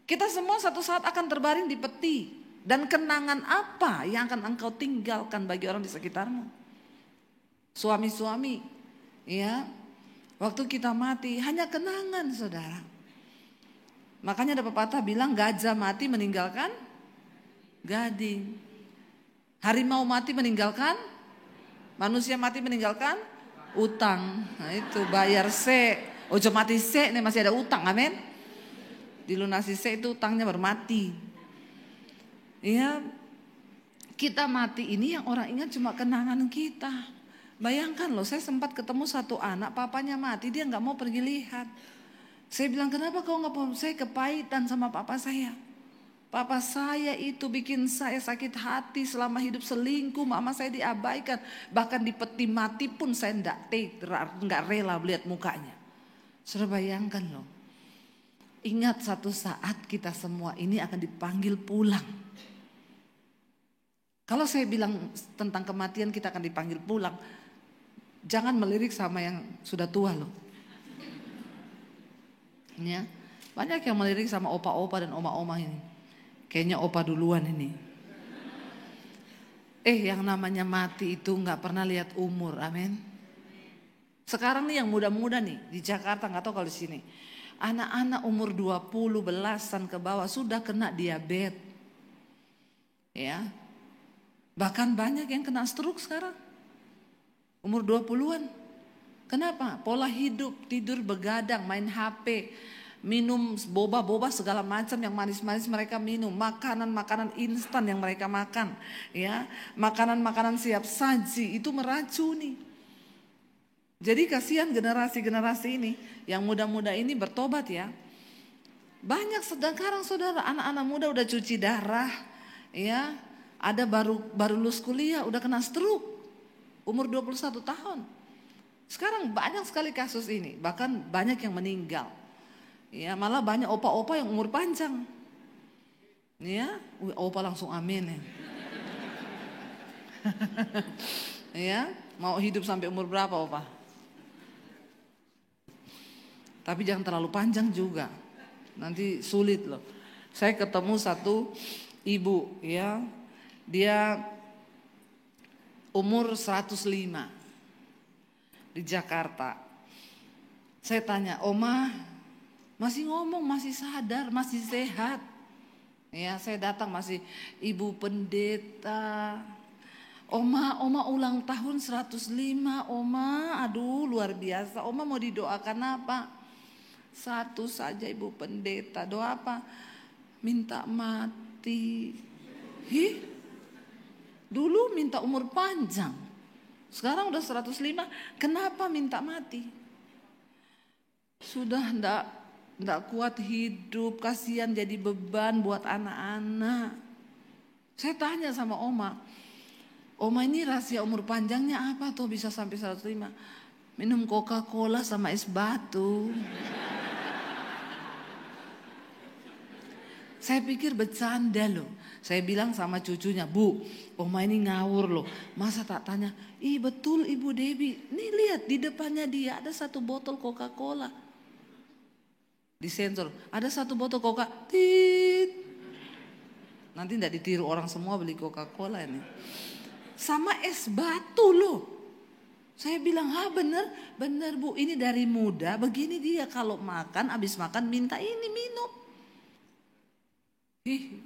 Kita semua satu saat akan terbaring di peti. Dan kenangan apa yang akan engkau tinggalkan bagi orang di sekitarmu? Suami-suami, ya, waktu kita mati hanya kenangan saudara. Makanya ada pepatah bilang gajah mati meninggalkan gading. Harimau mati meninggalkan, manusia mati meninggalkan utang. Nah itu bayar ojo mati nih masih ada utang, amin. Dilunasi itu utangnya bermati. Ya, kita mati ini yang orang ingat cuma kenangan kita. Bayangkan loh, saya sempat ketemu satu anak, papanya mati, dia nggak mau pergi lihat. Saya bilang, kenapa kau nggak mau? Saya kepahitan sama papa saya. Papa saya itu bikin saya sakit hati selama hidup, selingkuh, mama saya diabaikan. Bahkan di peti mati pun saya nggak rela lihat mukanya. Sudah bayangkan loh. Ingat satu saat kita semua ini akan dipanggil pulang. Kalau saya bilang tentang kematian kita akan dipanggil pulang, jangan melirik sama yang sudah tua loh. Ya, banyak yang melirik sama opa-opa dan oma-oma ini. Kayaknya opa duluan ini. Yang namanya mati itu gak pernah lihat umur, amin. Sekarang nih yang muda-muda nih di Jakarta, gak tahu kalau di sini. Anak-anak umur 20 belasan ke bawah sudah kena diabetes. Ya. Bahkan banyak yang kena stroke sekarang. Umur 20-an. Kenapa? Pola hidup, tidur begadang, main HP, minum boba-boba segala macam yang manis-manis mereka minum, makanan-makanan instan yang mereka makan, ya. Makanan-makanan siap saji itu meracuni. Jadi kasihan generasi-generasi ini yang muda-muda ini bertobat ya. Banyak sekarang saudara anak-anak muda udah cuci darah, ya. Ada baru lulus kuliah udah kena stroke umur 21 tahun. Sekarang banyak sekali kasus ini, bahkan banyak yang meninggal. Ya, malah banyak opa-opa yang umur panjang. Ya, opa langsung amin ya. Ya, mau hidup sampai umur berapa opa? Tapi jangan terlalu panjang juga. Nanti sulit loh. Saya ketemu satu ibu ya. Dia umur 105 di Jakarta. Saya tanya, "Oma, masih ngomong, masih sadar, masih sehat?" Ya, saya datang masih ibu pendeta. Oma ulang tahun 105, Oma. Aduh, luar biasa. Oma mau didoakan apa? Satu saja ibu pendeta. Doa apa? Minta mati. Dulu minta umur panjang. Sekarang udah 105. Kenapa minta mati? Sudah enggak kuat hidup, kasihan jadi beban buat anak-anak. Saya tanya sama Oma, Oma ini rahasia umur panjangnya apa tuh bisa sampai 105? Minum Coca-Cola sama es batu. Saya pikir bercanda loh. Saya bilang sama cucunya, "Bu, Oma ini ngawur loh. Masa tak tanya?" "Ih betul Ibu Debbie. Nih lihat di depannya dia ada satu botol Coca-Cola." Disensor, ada satu botol Coca. Tit. Nanti enggak ditiru orang semua beli Coca-Cola ini. Sama es batu loh. Saya bilang, bener Bu, ini dari muda begini dia kalau makan, habis makan minta ini minum.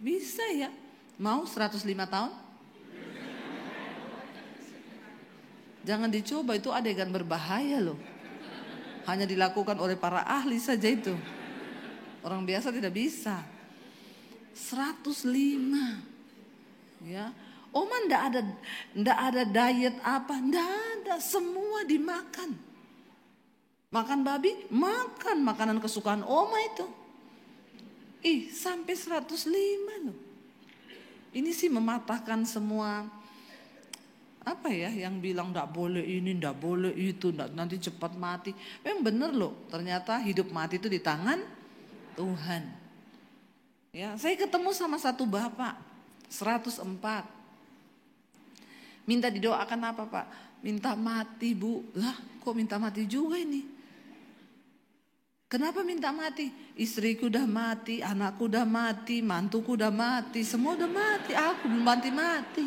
Bisa ya? Mau 105 tahun? Jangan dicoba, itu adegan berbahaya loh. Hanya dilakukan oleh para ahli saja itu. Orang biasa tidak bisa. 105. Ya. Oma ndak ada diet apa, ndak ada, semua dimakan. Makan babi, makan makanan kesukaan Oma itu. Sampai 105 loh. Ini sih mematahkan semua apa ya yang bilang ndak boleh ini, ndak boleh itu, nanti cepat mati. Memang benar loh, ternyata hidup mati itu di tangan Tuhan. Ya, saya ketemu sama satu bapak 104. Minta didoakan apa Pak? Minta mati Bu. Lah kok minta mati juga ini? Kenapa minta mati? Istriku udah mati, anakku udah mati, mantuku udah mati, semua udah mati. Aku belum mati.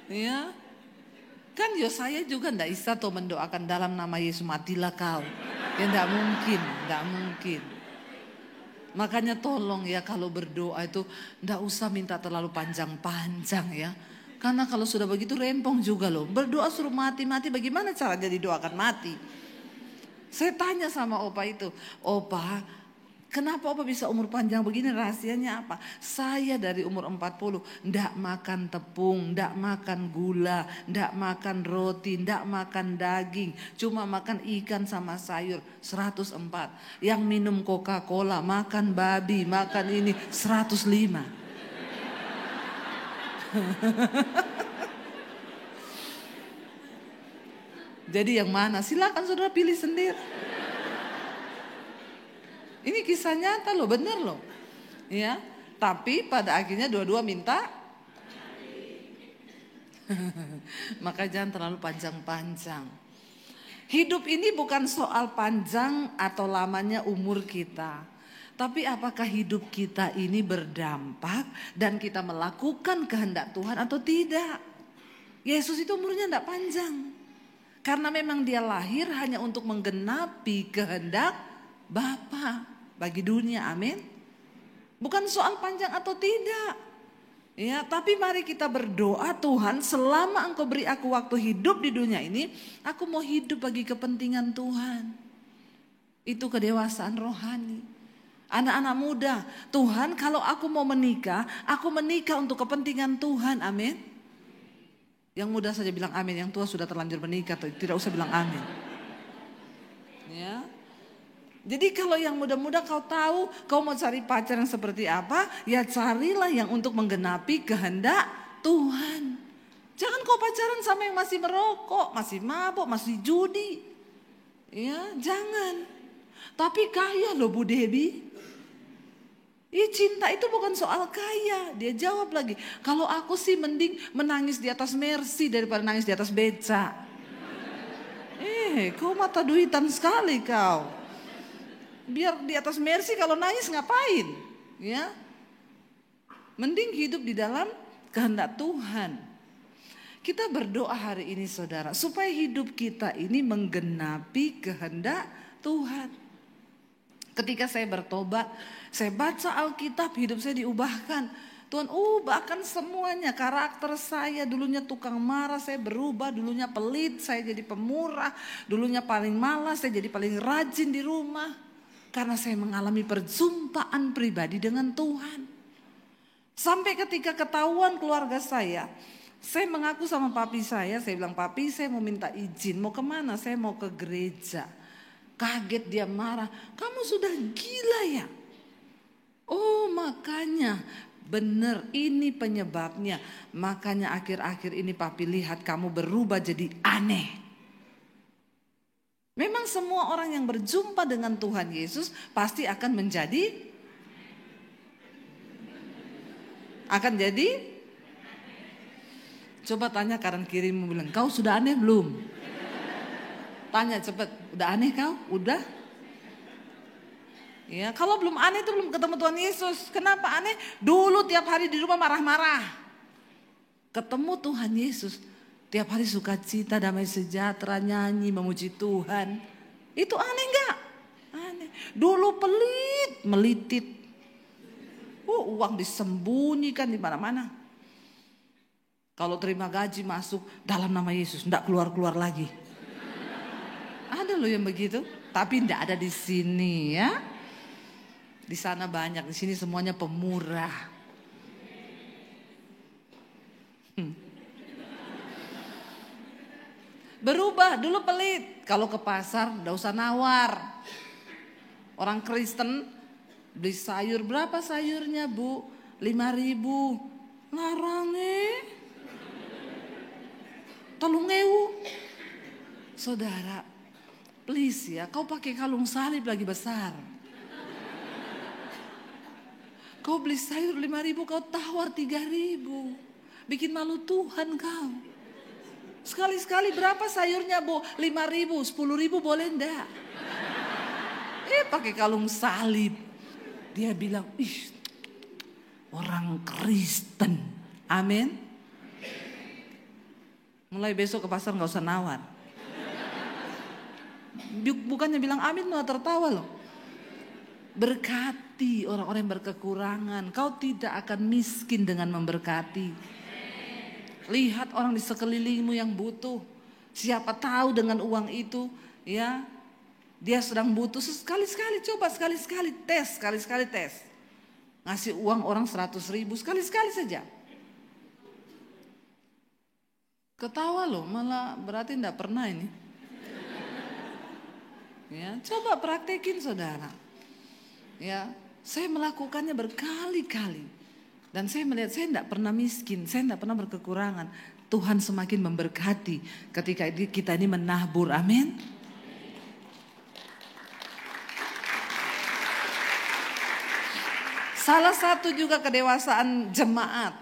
Ya, kan saya juga ndak bisa tuh mendoakan dalam nama Yesus matilah kau. Ya ndak mungkin. Makanya tolong ya kalau berdoa itu ndak usah minta terlalu panjang-panjang ya. Karena kalau sudah begitu rempong juga loh. Berdoa suruh mati-mati, bagaimana caranya didoakan mati? Saya tanya sama opa itu, "Opa, kenapa opa bisa umur panjang begini, rahasianya apa?" "Saya dari umur 40 ndak makan tepung, ndak makan gula, ndak makan roti, ndak makan daging, cuma makan ikan sama sayur." 104. Yang minum Coca-Cola, makan babi, makan ini 105. Jadi yang mana? Silakan saudara pilih sendiri. Ini kisah nyata loh, bener loh. Ya, tapi pada akhirnya dua-dua minta. Maka jangan terlalu panjang-panjang. Hidup ini bukan soal panjang atau lamanya umur kita. Tapi apakah hidup kita ini berdampak dan kita melakukan kehendak Tuhan atau tidak? Yesus itu umurnya tidak panjang. Karena memang dia lahir hanya untuk menggenapi kehendak Bapa bagi dunia, amin. Bukan soal panjang atau tidak. Ya, tapi mari kita berdoa, Tuhan, selama Engkau beri aku waktu hidup di dunia ini, aku mau hidup bagi kepentingan Tuhan. Itu kedewasaan rohani. Anak-anak muda, Tuhan, kalau aku mau menikah, aku menikah untuk kepentingan Tuhan, amin. Yang muda saja bilang amin, yang tua sudah terlanjur menikah, tidak usah bilang amin. Ya. Jadi kalau yang muda-muda kau tahu kau mau cari pacar yang seperti apa, ya carilah yang untuk menggenapi kehendak Tuhan. Jangan kau pacaran sama yang masih merokok, masih mabuk, masih judi. Ya, jangan. Tapi kaya loh Bu Debbie. Cinta itu bukan soal kaya. Dia jawab lagi, kalau aku sih mending menangis di atas Mercy daripada nangis di atas beca. Kau mata duitan sekali kau. Biar di atas Mercy kalau nangis ngapain? Ya, mending hidup di dalam kehendak Tuhan. Kita berdoa hari ini saudara, supaya hidup kita ini menggenapi kehendak Tuhan. Ketika saya bertobat, saya baca Alkitab, hidup saya diubahkan. Tuhan ubahkan semuanya, karakter saya dulunya tukang marah, saya berubah, dulunya pelit, saya jadi pemurah, dulunya paling malas, saya jadi paling rajin di rumah. Karena saya mengalami perjumpaan pribadi dengan Tuhan. Sampai ketika ketahuan keluarga saya mengaku sama papi saya bilang, papi saya mau minta izin, mau kemana? Saya mau ke gereja. Kaget dia marah, kamu sudah gila ya? Oh makanya, benar ini penyebabnya. Makanya akhir-akhir ini papi lihat kamu berubah jadi aneh. Memang semua orang yang berjumpa dengan Tuhan Yesus pasti akan jadi. Coba tanya kanan kirimu, bilang, kau sudah aneh belum? Tanya cepet, udah aneh kau? Udah? Ya, kalau belum aneh itu belum ketemu Tuhan Yesus. Kenapa aneh? Dulu tiap hari di rumah marah-marah. Ketemu Tuhan Yesus, tiap hari sukacita, damai sejahtera, nyanyi, memuji Tuhan. Itu aneh enggak? Aneh. Dulu pelit, melitit. Uang disembunyikan di mana-mana. Kalau terima gaji masuk dalam nama Yesus, enggak keluar-keluar lagi. Ada loh yang begitu, tapi enggak ada di sini ya. Di sana banyak, di sini semuanya pemurah. Berubah, dulu pelit. Kalau ke pasar enggak usah nawar. Orang Kristen beli sayur, berapa sayurnya Bu? 5.000. Larang Tolong Saudara, please ya, kau pakai kalung salib lagi besar. Kau beli sayur 5.000, kau tawar 3.000. Bikin malu Tuhan kau. Sekali-sekali berapa sayurnya Bu? 5.000, 10.000 boleh enggak? Pakai kalung salib. Dia bilang, orang Kristen. Amin. Mulai besok ke pasar gak usah nawar. Bukannya bilang amin malah tertawa loh. Berkati orang-orang yang berkekurangan. Kau tidak akan miskin dengan memberkati. Lihat orang di sekelilingmu yang butuh. Siapa tahu dengan uang itu ya, dia sedang butuh. Sekali-sekali coba, sekali-sekali tes. Ngasih uang orang 100.000 sekali-sekali saja. Ketawa loh, malah berarti enggak pernah ini. Ya, coba praktekin saudara. Ya, saya melakukannya berkali-kali. Dan saya melihat saya enggak pernah miskin, saya enggak pernah berkekurangan. Tuhan semakin memberkati ketika kita ini menabur. Amin. Salah satu juga kedewasaan jemaat.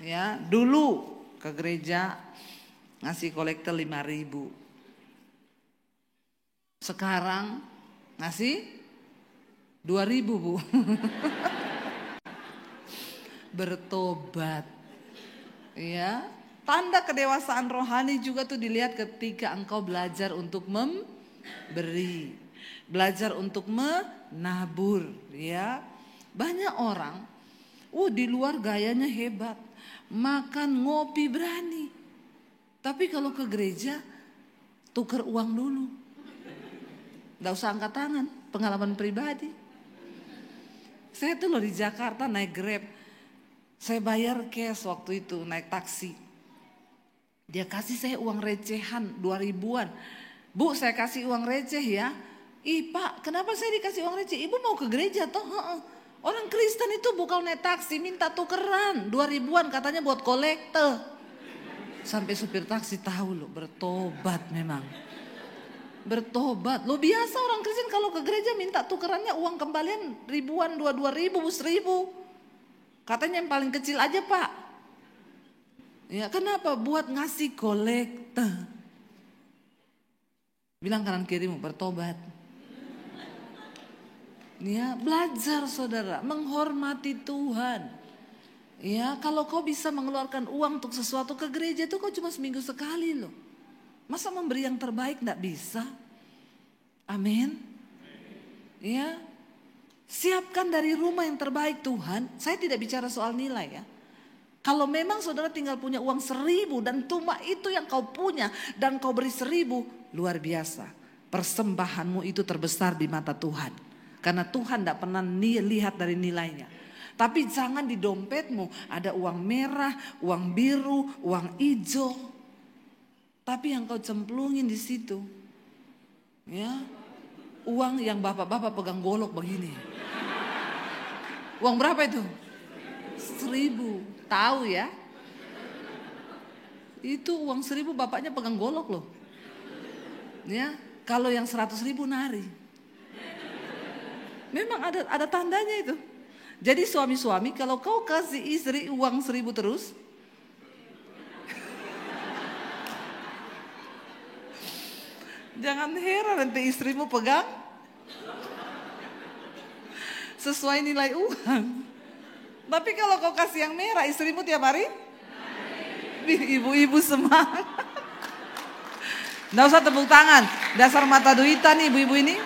Ya, dulu ke gereja ngasih kolektor 5.000. Sekarang ngasih 2.000, Bu. Bertobat. Ya, tanda kedewasaan rohani juga tuh dilihat ketika engkau belajar untuk memberi, belajar untuk menabur, ya. Banyak orang, di luar gayanya hebat, makan ngopi berani. Tapi kalau ke gereja, tuker uang dulu. Gak usah angkat tangan, pengalaman pribadi. Saya tuh loh di Jakarta naik Grab, saya bayar cash waktu itu, naik taksi. Dia kasih saya uang recehan 2.000-an. Bu, saya kasih uang receh ya. Ih Pak, kenapa saya dikasih uang receh? Ibu mau ke gereja toh? Orang Kristen itu bukan naik taksi minta tukeran 2.000-an katanya buat kolektor. Sampai supir taksi tahu loh, bertobat memang. Bertobat. Lo biasa orang Kristen kalau ke gereja minta tukerannya uang kembalian ribuan, 2.000, 1.000. Katanya yang paling kecil aja Pak. Ya kenapa? Buat ngasih kolektor. Bilang kanan kirimu bertobat. Ya, belajar saudara, menghormati Tuhan. Ya, kalau kau bisa mengeluarkan uang untuk sesuatu ke gereja itu kau cuma seminggu sekali loh. Masa memberi yang terbaik enggak bisa? Amin. Ya. Siapkan dari rumah yang terbaik Tuhan. Saya tidak bicara soal nilai ya. Kalau memang saudara tinggal punya uang 1.000 dan cuma itu yang kau punya dan kau beri 1.000, luar biasa. Persembahanmu itu terbesar di mata Tuhan. Karena Tuhan tidak pernah lihat dari nilainya. Tapi jangan di dompetmu ada uang merah, uang biru, uang hijau. Tapi yang kau cemplungin di situ, ya, uang yang bapak-bapak pegang golok begini. Uang berapa itu? 1.000. Tahu ya? Itu uang 1.000 bapaknya pegang golok loh. Ya, kalau yang 100.000 nari. Memang ada tandanya itu. Jadi suami-suami kalau kau kasih istri uang 1.000 terus, jangan heran nanti istrimu pegang sesuai nilai uang. Tapi kalau kau kasih yang merah, istrimu tiap hari, ibu-ibu semangat. Nggak usah tepuk tangan, dasar mata duitan nih ibu-ibu ini.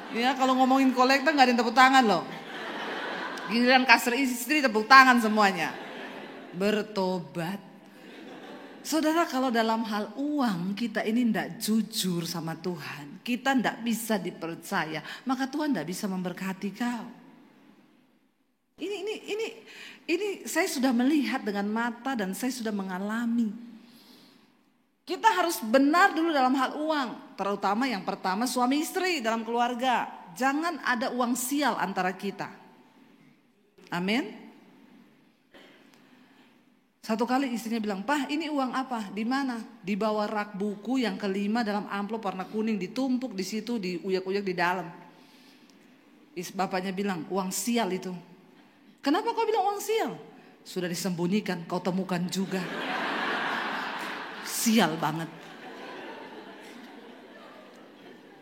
Ya kalau ngomongin kolektor nggak ada yang tepuk tangan loh. Giliran kasih istri tepuk tangan semuanya. Bertobat. Saudara kalau dalam hal uang kita ini tidak jujur sama Tuhan. Kita tidak bisa dipercaya. Maka Tuhan tidak bisa memberkati kau. Ini saya sudah melihat dengan mata dan saya sudah mengalami. Kita harus benar dulu dalam hal uang. Terutama yang pertama suami istri dalam keluarga. Jangan ada uang sial antara kita. Amin. Satu kali istrinya bilang, "Pah, ini uang apa? Di mana?" Di bawah rak buku yang kelima dalam amplop warna kuning ditumpuk di situ, diuyak-uyak di dalam. Bapaknya bilang, "Uang sial itu." "Kenapa kau bilang uang sial?" "Sudah disembunyikan, kau temukan juga." Sial banget.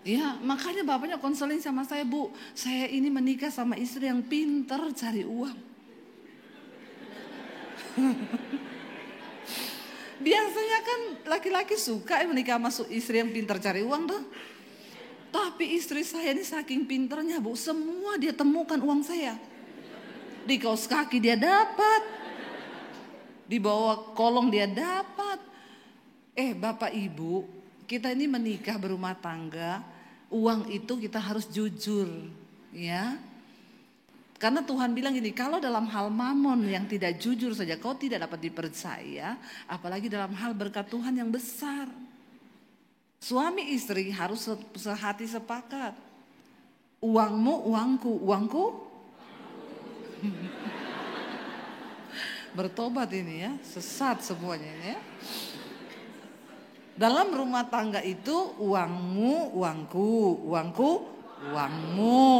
Ya, makanya bapaknya konseling sama saya, "Bu, saya ini menikah sama istri yang pintar cari uang." Biasanya kan laki-laki suka menikah sama istri yang pintar cari uang tuh. Tapi istri saya ini saking pintarnya, Bu, semua dia temukan uang saya. Di kaos kaki dia dapat. Di bawah kolong dia dapat. Bapak Ibu, kita ini menikah berumah tangga, uang itu kita harus jujur, ya. Karena Tuhan bilang gini, kalau dalam hal mamon yang tidak jujur saja kau tidak dapat dipercaya, apalagi dalam hal berkat Tuhan yang besar. Suami istri harus sehati sepakat. Uangmu, uangku, uangku. Bertobat ini ya, sesat semuanya ini ya. Dalam rumah tangga itu uangmu, uangku, uangku, uangmu.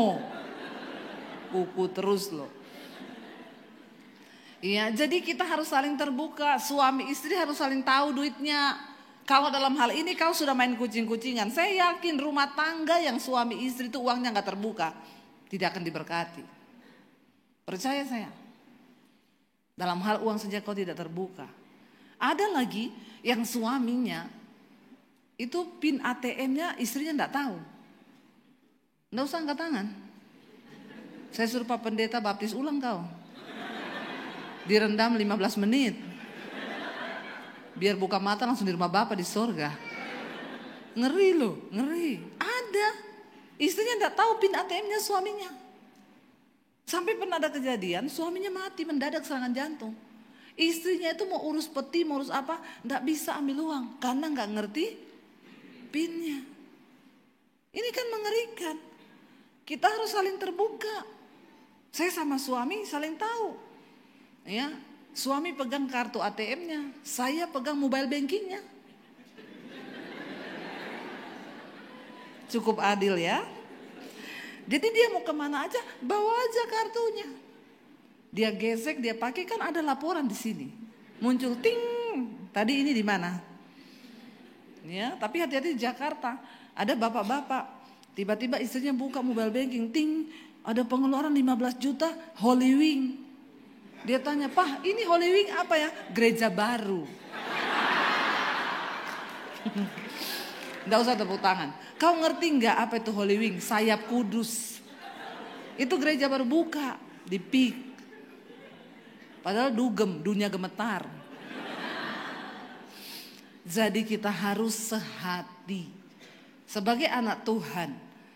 Kuku terus loh. Iya, jadi kita harus saling terbuka. Suami istri harus saling tahu duitnya. Kalau dalam hal ini kau sudah main kucing-kucingan, saya yakin rumah tangga yang suami istri itu uangnya nggak terbuka, tidak akan diberkati. Percaya saya. Dalam hal uang saja kau tidak terbuka. Ada lagi yang suaminya itu PIN ATM-nya istrinya enggak tahu. Enggak usah angkat tangan. Saya suruh Pak Pendeta baptis ulang kau. Direndam 15 menit. Biar buka mata langsung di rumah Bapak di sorga. Ngeri loh, ngeri. Ada. Istrinya enggak tahu PIN ATM-nya suaminya. Sampai pernah ada kejadian suaminya mati mendadak serangan jantung. Istrinya itu mau urus peti, mau urus apa, enggak bisa ambil uang karena enggak ngerti PIN-nya. Ini kan mengerikan. Kita harus saling terbuka. Saya sama suami saling tahu. Ya, suami pegang kartu ATM-nya, saya pegang mobile banking-nya. Cukup adil ya. Jadi dia mau kemana aja, bawa aja kartunya. Dia gesek, dia pakai, kan ada laporan di sini. Muncul ting, tadi ini di mana? Ya, tapi hati-hati di Jakarta. Ada bapak-bapak, tiba-tiba istrinya buka mobile banking, ting, ada pengeluaran 15 juta Holy Wing. Dia tanya, "Pak, ini Holy Wing apa ya?" Gereja baru. Nggak usah tepuk tangan. Kau ngerti nggak apa itu Holy Wing? Sayap kudus. Itu gereja baru buka di PIK. Padahal dugem, dunia gemetar. Jadi kita harus sehati. Sebagai anak Tuhan,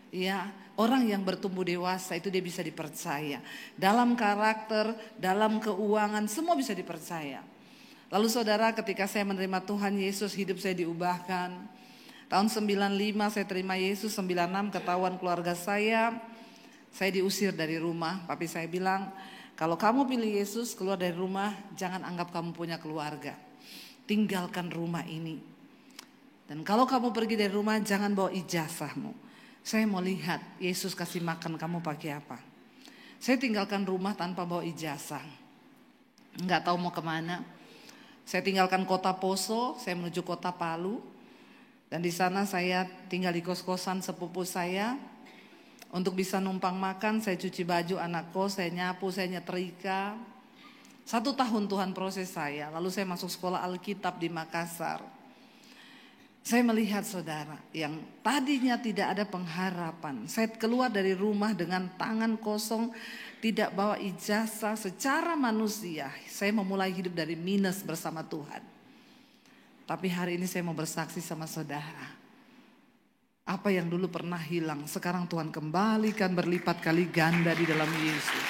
ya, orang yang bertumbuh dewasa itu dia bisa dipercaya. Dalam karakter, dalam keuangan, semua bisa dipercaya. Lalu saudara, ketika saya menerima Tuhan Yesus, hidup saya diubahkan. Tahun 95 saya terima Yesus, 96 ketahuan keluarga saya diusir dari rumah. Papi saya bilang, kalau kamu pilih Yesus keluar dari rumah, jangan anggap kamu punya keluarga. Tinggalkan rumah ini. Dan kalau kamu pergi dari rumah, jangan bawa ijazahmu. Saya mau lihat Yesus kasih makan kamu pakai apa. Saya tinggalkan rumah tanpa bawa ijazah. Enggak tahu mau kemana. Saya tinggalkan kota Poso, saya menuju kota Palu. Dan di sana saya tinggal di kos-kosan sepupu saya. Untuk bisa numpang makan, saya cuci baju anak kos, saya nyapu, saya nyetrika. 1 tahun Tuhan proses saya. Lalu saya masuk sekolah Alkitab di Makassar. Saya melihat saudara yang tadinya tidak ada pengharapan. Saya keluar dari rumah dengan tangan kosong, tidak bawa ijazah. Secara manusia, saya memulai hidup dari minus bersama Tuhan. Tapi hari ini saya mau bersaksi sama saudara. Apa yang dulu pernah hilang, sekarang Tuhan kembalikan berlipat kali ganda di dalam Yesus.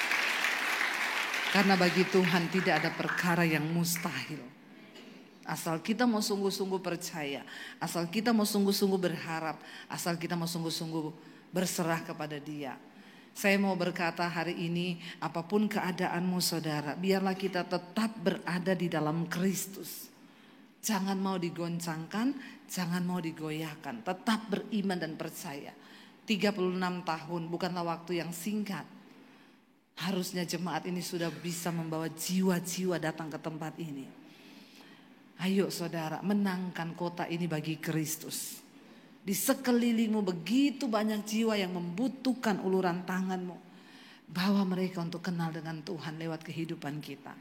Karena bagi Tuhan tidak ada perkara yang mustahil. Asal kita mau sungguh-sungguh percaya, asal kita mau sungguh-sungguh berharap, asal kita mau sungguh-sungguh berserah kepada Dia. Saya mau berkata hari ini, apapun keadaanmu saudara, biarlah kita tetap berada di dalam Kristus. Jangan mau digoncangkan, jangan mau digoyahkan. Tetap beriman dan percaya. 36 tahun bukanlah waktu yang singkat. Harusnya jemaat ini sudah bisa membawa jiwa-jiwa datang ke tempat ini. Ayo saudara, menangkan kota ini bagi Kristus. Di sekelilingmu begitu banyak jiwa yang membutuhkan uluran tanganmu. Bawa mereka untuk kenal dengan Tuhan lewat kehidupan kita.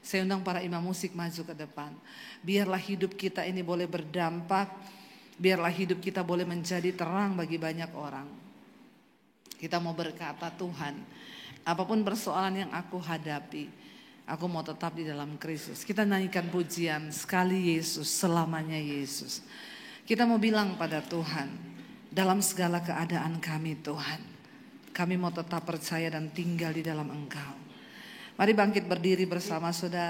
Saya undang para imam musik maju ke depan. Biarlah hidup kita ini boleh berdampak. Biarlah hidup kita boleh menjadi terang bagi banyak orang. Kita mau berkata, Tuhan, apapun persoalan yang aku hadapi, aku mau tetap di dalam Kristus. Kita nyanyikan pujian, sekali Yesus, selamanya Yesus. Kita mau bilang pada Tuhan, dalam segala keadaan kami Tuhan, kami mau tetap percaya dan tinggal di dalam Engkau. Mari bangkit berdiri bersama saudara.